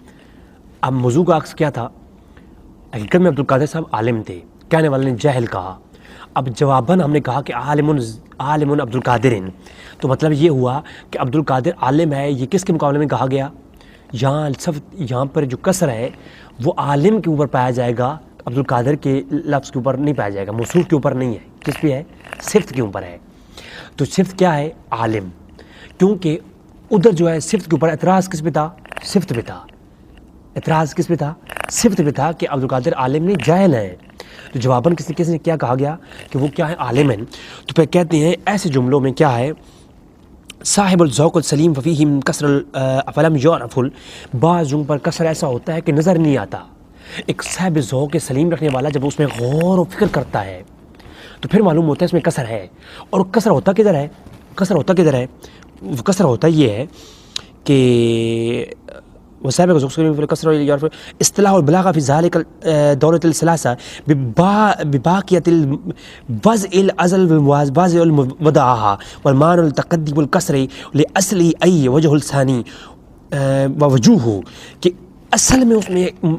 اب موضوع کا عکس کیا تھا، حقیقت میں عبدالقادر صاحب عالم تھے، کہنے والے نے جاہل کہا. اب جواباً ہم نے کہا کہ عالم عبدالقادر، تو مطلب یہ ہوا کہ عبدالقادر عالم ہے. یہ کس کے مقابلے میں کہا گیا؟ یہاں پر جو کسر ہے وہ عالم کے اوپر پایا جائے گا، عبدالقادر کے لفظ کے اوپر نہیں پایا جائے گا، موصوف کے اوپر نہیں ہے. کس پہ ہے؟ صفت کے اوپر ہے. تو صفت کیا ہے؟ عالم. کیونکہ ادھر جو ہے صفت کے اوپر اعتراض کس پہ تھا؟ صفت پہ تھا. اعتراض کس پہ تھا؟ صفت پہ تھا کہ عبدالقادر عالم نہیں جاہل ہیں. تو جواباً کسی نے کیا کہا گیا کہ وہ کیا ہے؟ عالم ہیں. تو پھر کہتے ہیں ایسے جملوں میں کیا ہے، صاحب الذوق السلیم ففیہم کسر فلم یعرف، بعض جملوں پر کسر ایسا ہوتا ہے کہ نظر نہیں آتا. ایک صاحب ذوق سلیم رکھنے والا جب اس میں غور و فکر کرتا ہے تو پھر معلوم ہوتا ہے اس میں کسر ہے. اور کسر ہوتا کدھر ہے؟ کسر ہوتا یہ ہے کہ وصاحب الذوق السلیم فی الکسر یعرف اصطلاح البلاغہ فی ذالک دولۃ الثلاثہ بباقیۃ الوضع الازل والواضع المودعہ والمعنى التقدم الکسر لاصل ای وجہ الثانی ووجوہ، کہ اصل میں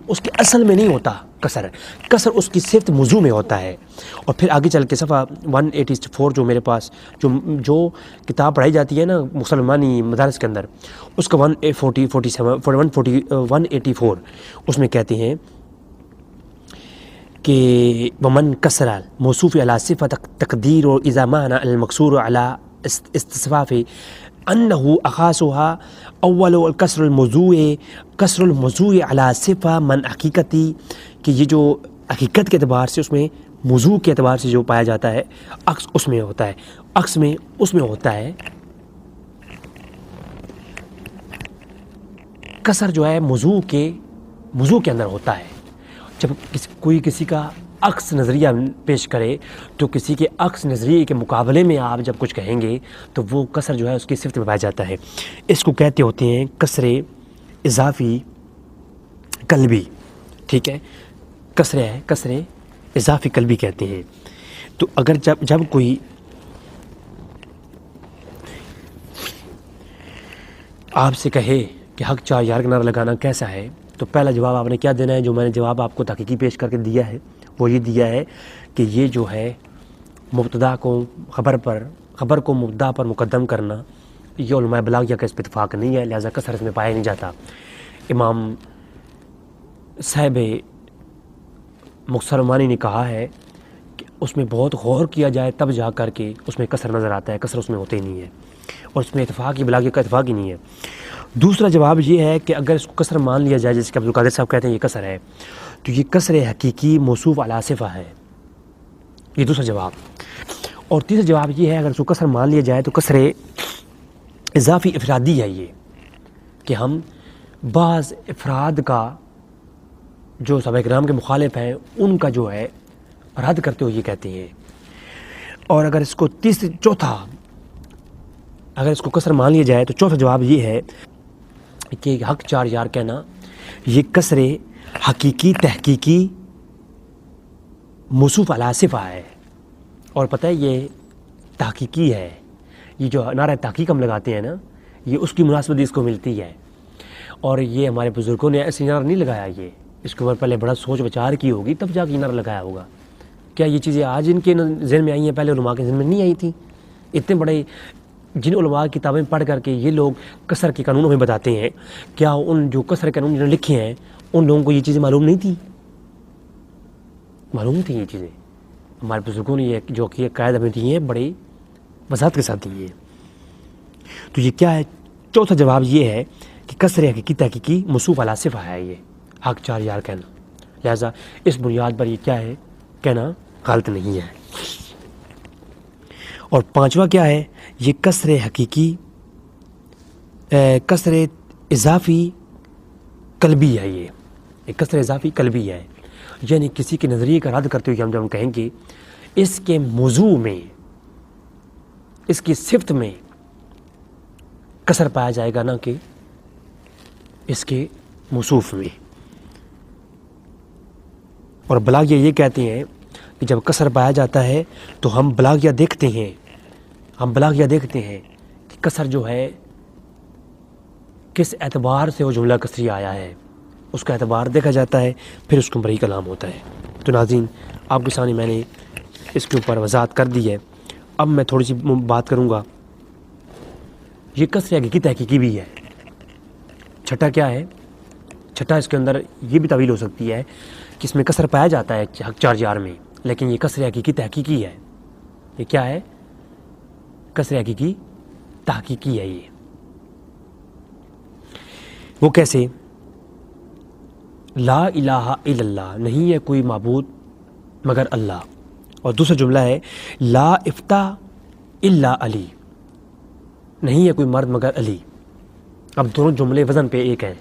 اس کے اصل میں نہیں ہوتا کسر اس کی صفت موضوع میں ہوتا ہے. اور پھر آگے چل کے صفحہ 184 جو میرے پاس جو کتاب پڑھائی جاتی ہے نا مسلمانی مدارس کے اندر، اس کا 184 اس میں کہتے ہیں کہ ومن کسر موصوف علی صفت تقدیر و اذا معنی المقصور علی استصفاف انه اخاصها اول الکسر الموضوع علی صفہ من حقیقتی، کہ یہ جو حقیقت کے اعتبار سے اس میں موضوع کے اعتبار سے جو پایا جاتا ہے عکس اس میں ہوتا ہے، کسر جو ہے موضوع کے اندر ہوتا ہے. جب کوئی کسی کا عکس نظریہ پیش کرے تو کسی کے عکس نظریے کے مقابلے میں آپ جب کچھ کہیں گے تو وہ کسر جو ہے اس کی صفت میں پایا جاتا ہے. اس کو کہتے ہوتے ہیں کسر اضافی قلبی. ٹھیک ہے، کسر اضافی قلبی کہتے ہیں. تو اگر جب کوئی آپ سے کہے کہ حق 4 یار کا نعرہ لگانا کیسا ہے، تو پہلا جواب آپ نے کیا دینا ہے؟ جو میں نے جواب آپ کو تحقیقی پیش کر کے دیا ہے وہ یہ دیا ہے کہ یہ جو ہے مبتدا کو خبر کو مبتدا پر مقدم کرنا، یہ علماء بلاغیہ کا اس پہ اتفاق نہیں ہے، لہذا کسر اس میں پایا نہیں جاتا. امام صاحب مختصر معنی نے کہا ہے کہ اس میں بہت غور کیا جائے تب جا کر کے اس میں کسر نظر آتا ہے، کسر اس میں ہوتے ہی نہیں ہے، اور اس میں اتفاق بلاغیہ کا اتفاق ہی نہیں ہے. دوسرا جواب یہ ہے کہ اگر اس کو کسر مان لیا جائے، جیسے کہ عبدالقادر صاحب کہتے ہیں یہ کسر ہے، تو یہ کسر حقیقی موصوف علی صفہ ہے. یہ دوسرا جواب. اور تیسرا جواب یہ ہے اگر اس کو کسر مان لیا جائے تو کسر اضافی افرادی ہے، یہ کہ ہم بعض افراد کا جو صحابہ کرام کے مخالف ہیں ان کا جو ہے رد کرتے ہوئے یہ کہتے ہیں. اور اگر اس کو اگر اس کو کسر مان لیا جائے تو چوتھا جواب یہ ہے کہ حق 4 یار کہنا یہ کسر حقیقی تحقیقی موصوف علی صفہ ہے. اور پتہ ہے یہ تحقیقی ہے، یہ جو نعرہ تحقیق ہم لگاتے ہیں نا، یہ اس کی مناسبت اس کو ملتی ہے. اور یہ ہمارے بزرگوں نے ایسے نعرہ نہیں لگایا، یہ اس کے اوپر پہلے بڑا سوچ وچار کی ہوگی تب جا کے نعرہ لگایا ہوگا. کیا یہ چیزیں آج ان کے ذہن میں آئی ہیں؟ پہلے علماء کے ذہن میں نہیں آئی تھیں. اتنے بڑے جن علماء کی کتابیں پڑھ کر کے یہ لوگ کسر کے قانون ہمیں بتاتے ہیں، کیا ان جو کسر کے قانون جنہوں نے لکھے ہیں ان لوگوں کو یہ چیزیں معلوم نہیں تھی؟ معلوم تھی یہ چیزیں. ہمارے بزرگوں نے یہ جو کہ قائد ہمیں دی ہیں بڑے وضاحت کے ساتھ دی ہیں. تو یہ کیا ہے؟ چوتھا جواب یہ ہے کہ کسر حقیقی تحقیقی موصوف علی صفہ ہے، یہ حق 4 یار کہنا، لہذا اس بنیاد پر یہ کیا ہے کہنا غلط نہیں ہے. اور پانچواں کیا ہے؟ یہ کسر حقیقی کسر اضافی قلبی ہے. یہ کسر اضافی قلبی ہے، یعنی کسی کے نظریے کا رد کرتے ہوئے ہم جب کہیں گے اس کے موضوع میں، اس کی صفت میں کسر پایا جائے گا، نہ کہ اس کے موصوف میں. اور بلاغیہ یہ کہتے ہیں کہ جب کسر پایا جاتا ہے تو ہم بلاغیہ دیکھتے ہیں کہ کسر جو ہے کس اعتبار سے وہ جملہ کسری آیا ہے، اس کا اعتبار دیکھا جاتا ہے، پھر اس کو بری کلام ہوتا ہے. تو ناظرین آپ کے سامنے میں نے اس کے اوپر وضاحت کر دی ہے. اب میں تھوڑی سی بات کروں گا. یہ کسر حقیقی تحقیقی بھی ہے. چھٹا کیا ہے؟ چھٹا اس کے اندر یہ بھی تعویل ہو سکتی ہے کہ اس میں کسر پایا جاتا ہے حق 4 یار میں، لیکن یہ کسر حقیقی تحقیقی ہے. یہ کیا ہے؟ کسر حقیقی تحقیقی ہے. یہ وہ کیسے؟ لا الہ الا اللہ، نہیں ہے کوئی معبود مگر اللہ. اور دوسرا جملہ ہے لا افتہ الا علی، نہیں ہے کوئی مرد مگر علی. اب دونوں جملے وزن پہ ایک ہیں،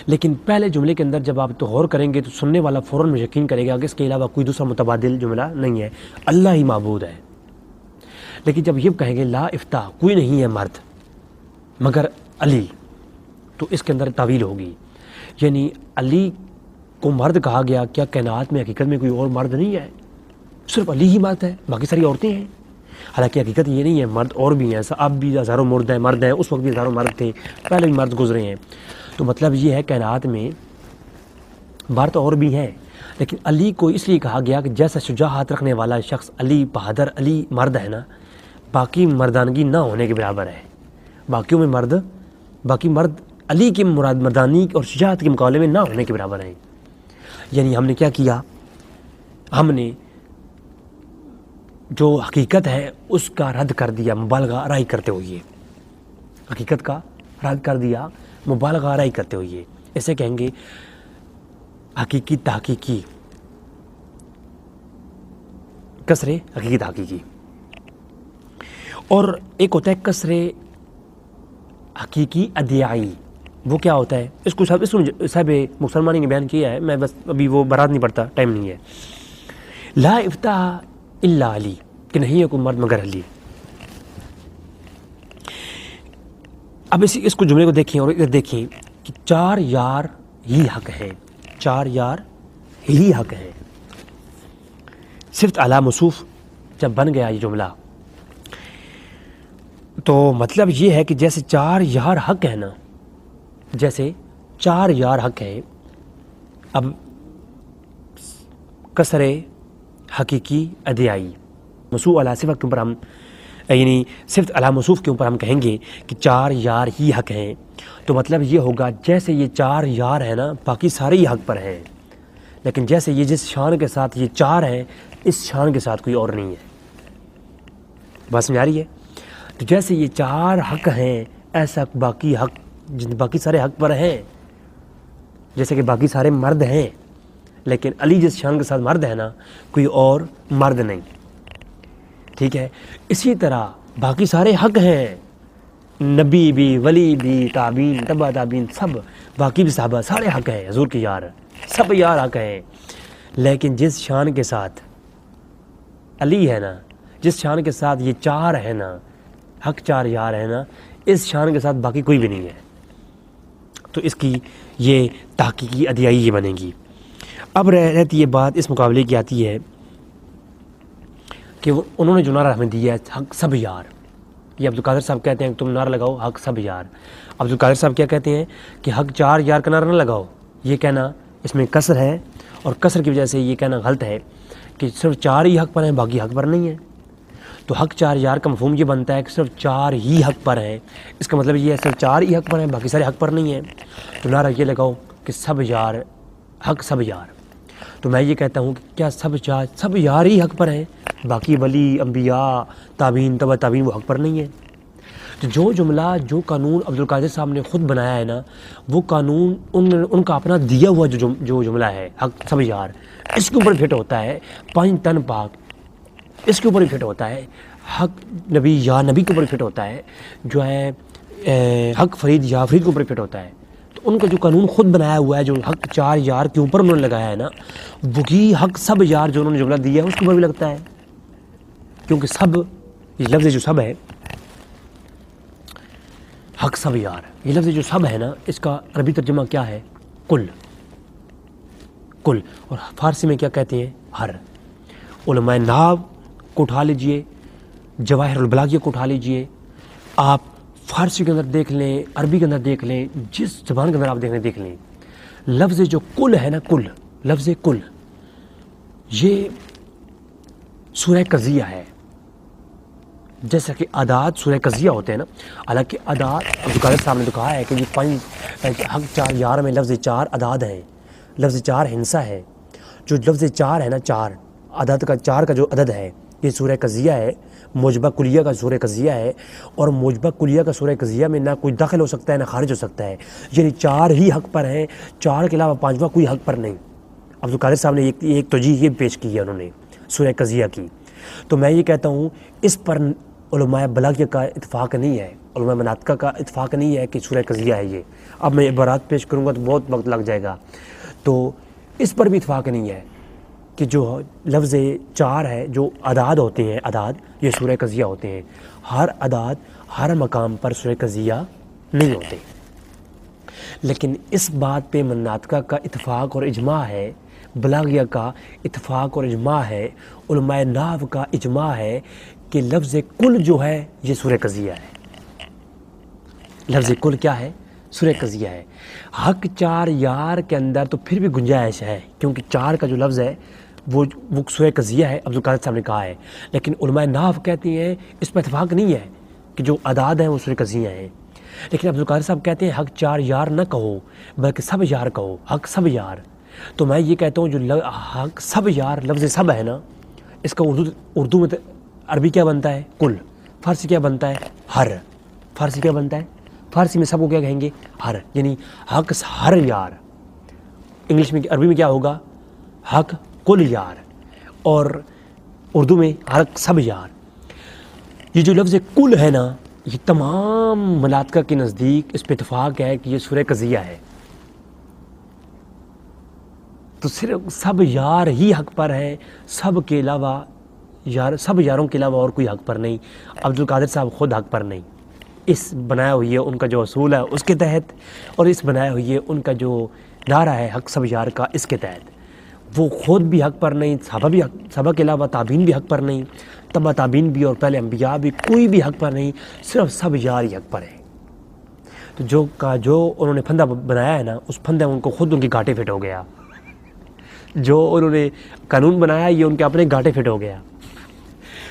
لیکن پہلے جملے کے اندر جب آپ تو غور کریں گے تو سننے والا فوراً یقین کرے گا کہ اس کے علاوہ کوئی دوسرا متبادل جملہ نہیں ہے، اللہ ہی معبود ہے. لیکن جب یہ کہیں گے لا افتہ، کوئی نہیں ہے مرد مگر علی، تو اس کے اندر تعویل ہوگی. یعنی علی کو مرد کہا گیا، کیا کائنات میں حقیقت میں کوئی اور مرد نہیں ہے؟ صرف علی ہی مرد ہے، باقی ساری عورتیں ہیں. حالانکہ حقیقت یہ نہیں ہے، مرد اور بھی ہیں. اب بھی ہزاروں مرد ہیں، اس وقت بھی ہزاروں مرد تھے، پہلے بھی مرد گزرے ہیں. تو مطلب یہ ہے کائنات میں مرد اور بھی ہیں، لیکن علی کو اس لیے کہا گیا کہ جیسا شجاعت رکھنے والا شخص علی بہادر علی مرد ہے نا، باقی مردانگی نہ ہونے کے برابر ہے. باقی مرد علی کی مردانی اور شجاعت کے مقابلے میں نہ ہونے کے برابر ہیں. یعنی ہم نے کیا کیا؟ ہم نے جو حقیقت ہے اس کا رد کر دیا مبالغہ آرائی کرتے ہوئے. حقیقت کا رد کر دیا مبالغہ آرائی کرتے ہوئے. اسے کہیں گے حقیقی تحقیقی، کسر حقیقی تحقیقی. اور ایک ہوتا ہے کسر حقیقی ادعائی. وہ کیا ہوتا ہے؟ اس کو صاحب مسلمانی نے بیان کیا ہے، میں بس ابھی وہ برات نہیں پڑتا، ٹائم نہیں ہے. لا افتح الا علی، کہ نہیں ہے کوئی مرد مگر علی. اب اس کو جملے کو دیکھیں اور ادھر دیکھیں کہ 4 یار ہی حق ہیں، 4 یار ہی حق ہیں. صرف اعلی موصوف جب بن گیا یہ جملہ تو مطلب یہ ہے کہ جیسے 4 یار حق ہے نا، جیسے 4 یار حق ہیں. اب کسر حقیقی ادعائی موصوف علی صفہ کے اوپر ہم یعنی صرف علی موصوف کے اوپر ہم کہیں گے کہ 4 یار ہی حق ہیں، تو مطلب یہ ہوگا جیسے یہ 4 یار ہیں نا باقی سارے ہی حق پر ہیں، لیکن جیسے یہ جس شان کے ساتھ یہ 4 ہیں اس شان کے ساتھ کوئی اور نہیں ہے. بات سمجھ آ رہی ہے؟ تو جیسے یہ 4 حق ہیں ایسا باقی سارے حق پر ہیں. جیسے کہ باقی سارے مرد ہیں، لیکن علی جس شان کے ساتھ مرد ہے نا کوئی اور مرد نہیں. ٹھیک ہے؟ اسی طرح باقی سارے حق ہیں، نبی بھی، ولی بھی، تابعین، تبع تابعین، سب باقی بھی صحابہ سارے حق ہیں، حضور کے یار سب یار حق ہیں. لیکن جس شان کے ساتھ علی ہے نا، جس شان کے ساتھ یہ 4 ہے نا، حق 4 یار ہے نا، اس شان کے ساتھ باقی کوئی بھی نہیں ہے. تو اس کی یہ تحقیقی ادعائی یہ بنے گی. اب رہتی یہ بات اس مقابلے کی آتی ہے کہ انہوں نے جو نعرہ ہمیں دیا ہے حق سب یار. یہ عبدالقادر صاحب کہتے ہیں کہ تم نعرہ لگاؤ حق سب یار. عبدالقادر صاحب کیا کہتے ہیں کہ حق 4 یار کا نعرہ نہ لگاؤ. یہ کہنا اس میں کسر ہے، اور کسر کی وجہ سے یہ کہنا غلط ہے کہ صرف 4 ہی حق پر ہیں باقی حق پر نہیں ہیں. تو حق 4000 کا مفہوم یہ بنتا ہے کہ صرف 4 ہی حق پر ہیں. اس کا مطلب یہ ہے صرف 4 ہی حق پر ہیں, باقی سارے حق پر نہیں ہیں. تو نعرہ یہ لگاؤ کہ سب یار حق سب یار. تو میں یہ کہتا ہوں کہ کیا سب یار ہی حق پر ہیں, باقی ولی انبیاء تابعین تبع تابعین وہ حق پر نہیں ہیں. تو جو جملہ جو قانون عبدالقادر صاحب نے خود بنایا ہے نا, وہ قانون ان کا اپنا دیا ہوا جو جملہ ہے حق سب یار, اس کے اوپر فٹ ہوتا ہے 5 تن پاک, اس کے اوپر ہی فٹ ہوتا ہے حق نبی یا نبی کے اوپر فٹ ہوتا ہے, جو ہے حق فرید یا فرید کے اوپر فٹ ہوتا ہے. تو ان کا جو قانون خود بنایا ہوا ہے, جو حق 4 یار کے اوپر انہوں نے لگایا ہے نا, وہی حق سب یار جو انہوں نے جملہ دیا ہے اس کے اوپر بھی لگتا ہے. کیونکہ سب یہ لفظ جو سب ہے حق سب یار, یہ لفظ جو سب ہے نا, اس کا عربی ترجمہ کیا ہے؟ کل. کل. اور فارسی میں کیا کہتے ہیں؟ ہر. علماء نحو کو اٹھا لیجئے, جواہر البلاغیہ کو اٹھا لیجئے, آپ فارسی کے اندر دیکھ لیں, عربی کے اندر دیکھ لیں, جس زبان کے اندر آپ دیکھ لیں, لفظ جو کل ہے نا, کل, لفظ کل, یہ سورہ قضیہ ہے. جیسا کہ عداد سورہ قضیہ ہوتے ہیں نا, حالانکہ عداد عبدالقادر صاحب نے تو کہا ہے کہ یہ حق 4 یار میں لفظ 4 عداد ہیں, لفظ 4 ہنسا ہے. جو لفظ 4 ہے نا, 4 عدد کا 4 کا جو عدد ہے, یہ سورہ قضیہ ہے, موجبہ کلیہ کا سورہ قضیہ ہے. اور موجبہ کلیہ کا سورہ قضیہ میں نہ کوئی داخل ہو سکتا ہے نہ خارج ہو سکتا ہے, یعنی 4 ہی حق پر ہیں, 4 کے علاوہ 5واں کوئی حق پر نہیں. عبدالقادر صاحب نے ایک توجیہ یہ پیش کی ہے انہوں نے سورہ قضیہ کی. تو میں یہ کہتا ہوں اس پر علماء بلاغیہ کا اتفاق نہیں ہے, علماء مناطقہ کا اتفاق نہیں ہے کہ سورہ قضیہ ہے یہ. اب میں عبارات پیش کروں گا تو بہت وقت لگ جائے گا. تو اس پر بھی اتفاق نہیں ہے کہ جو لفظ 4 ہے, جو عداد ہوتے ہیں, عداد یہ سورہ قضیہ ہوتے ہیں. ہر عداد ہر مقام پر سورہ قضیہ نہیں ہوتے. لیکن اس بات پہ مناطقہ کا اتفاق اور اجماع ہے, بلاغیہ کا اتفاق اور اجماع ہے, علماء نحو کا اجماع ہے کہ لفظ کل جو ہے یہ سورہ قضیہ ہے. لفظ کل کیا ہے؟ سورہ قضیہ ہے. حق 4 یار کے اندر تو پھر بھی گنجائش ہے, کیونکہ 4 کا جو لفظ ہے وہ سورہ قضیہ ہے, عبدالقادر صاحب نے کہا ہے. لیکن علماء نحو کہتے ہیں اس پر اتفاق نہیں ہے کہ جو عداد ہیں وہ سورہ قضیہ ہیں. لیکن عبدالقادر صاحب کہتے ہیں حق 4 یار نہ کہو بلکہ سب یار کہو, حق سب یار. تو میں یہ کہتا ہوں جو حق سب یار لفظ سب ہے نا, اس کا اردو میں عربی کیا بنتا ہے؟ کل. فارسی کیا بنتا ہے؟ ہر. فارسی کیا بنتا ہے؟ فارسی میں سب کو کیا کہیں گے؟ ہر. یعنی حق ہر یار. انگلش میں عربی میں کیا ہوگا؟ حق کل یار. اور اردو میں حق سب یار. یہ جو لفظ کل ہے نا, یہ تمام مناطقہ کے نزدیک اس پہ اتفاق ہے کہ یہ سورہ قضیہ ہے. تو صرف سب یار ہی حق پر ہیں, سب کے علاوہ سب یاروں کے علاوہ اور کوئی حق پر نہیں. عبدالقادر صاحب خود حق پر نہیں. اس بنایا ہوئی ہے ان کا جو اصول ہے اس کے تحت, اور اس بنایا ہوئی ہے ان کا جو نعرہ ہے حق سب یار کا, اس کے تحت وہ خود بھی حق پر نہیں, صحابہ کے علاوہ تابعین بھی حق پر نہیں, تبع تابعین بھی اور پہلے انبیاء بھی, کوئی بھی حق پر نہیں, صرف سب یار ہی حق پر ہیں. تو جو انہوں نے پھندا بنایا ہے نا, اس پھندے ان کو خود ان کے گھاٹے فٹ ہو گیا. جو انہوں نے قانون بنایا یہ ان کے اپنے گھاٹے فٹ ہو گیا.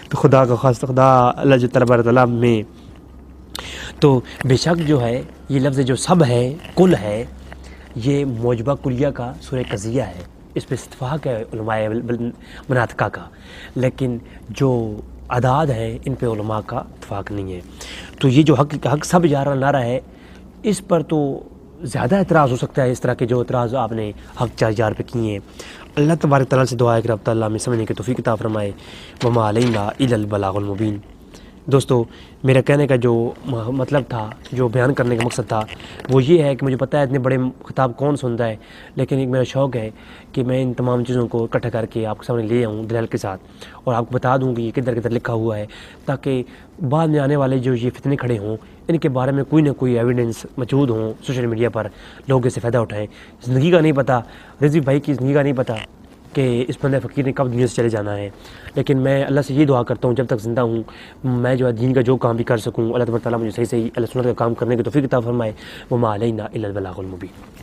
تو خدا کا خاص خدا اللہ جو تبارک تعالیٰ میں, تو بے شک جو ہے یہ لفظ جو سب ہے, کل ہے, یہ موجبہ کلیہ کا سورہ قضیہ ہے. اس پہ اتفاق ہے علماء مناطقہ کا. لیکن جو عداد ہیں ان پہ علماء کا اتفاق نہیں ہے. تو یہ جو حق سب یار نعرہ ہے, اس پر تو زیادہ اعتراض ہو سکتا ہے, اس طرح کے جو اعتراض آپ نے حق 4 یار پہ کیے ہیں. اللہ تبارک تعالیٰ سے دعا ہے کہ رب تعالیٰ ہمیں سمجھنے کی توفیق عطا فرمائے. وما علینا الا البلاغ المبین. دوستو, میرا کہنے کا جو مطلب تھا, جو بیان کرنے کا مقصد تھا, وہ یہ ہے کہ مجھے پتہ ہے اتنے بڑے خطاب کون سنتا ہے, لیکن ایک میرا شوق ہے کہ میں ان تمام چیزوں کو اکٹھا کر کے آپ کے سامنے لے آؤں دلائل کے ساتھ, اور آپ کو بتا دوں کہ یہ کدھر کدھر لکھا ہوا ہے, تاکہ بعد میں آنے والے جو یہ فتنے کھڑے ہوں ان کے بارے میں کوئی نہ کوئی ایویڈنس موجود ہوں سوشل میڈیا پر, لوگ اس سے فائدہ اٹھائیں. زندگی کا نہیں پتہ, رضوی بھائی کی زندگی کا نہیں پتہ کہ اس بندہ فقیر نے کب دنیا سے چلے جانا ہے. لیکن میں اللہ سے یہ دعا کرتا ہوں جب تک زندہ ہوں میں جو ہے دین کا جو کام بھی کر سکوں, اللہ تبارک تعالیٰ مجھے صحیح اللہ سنت کا کام کرنے کی توفیق عطا فرمائے. وما علینا الا البلاغ المبین.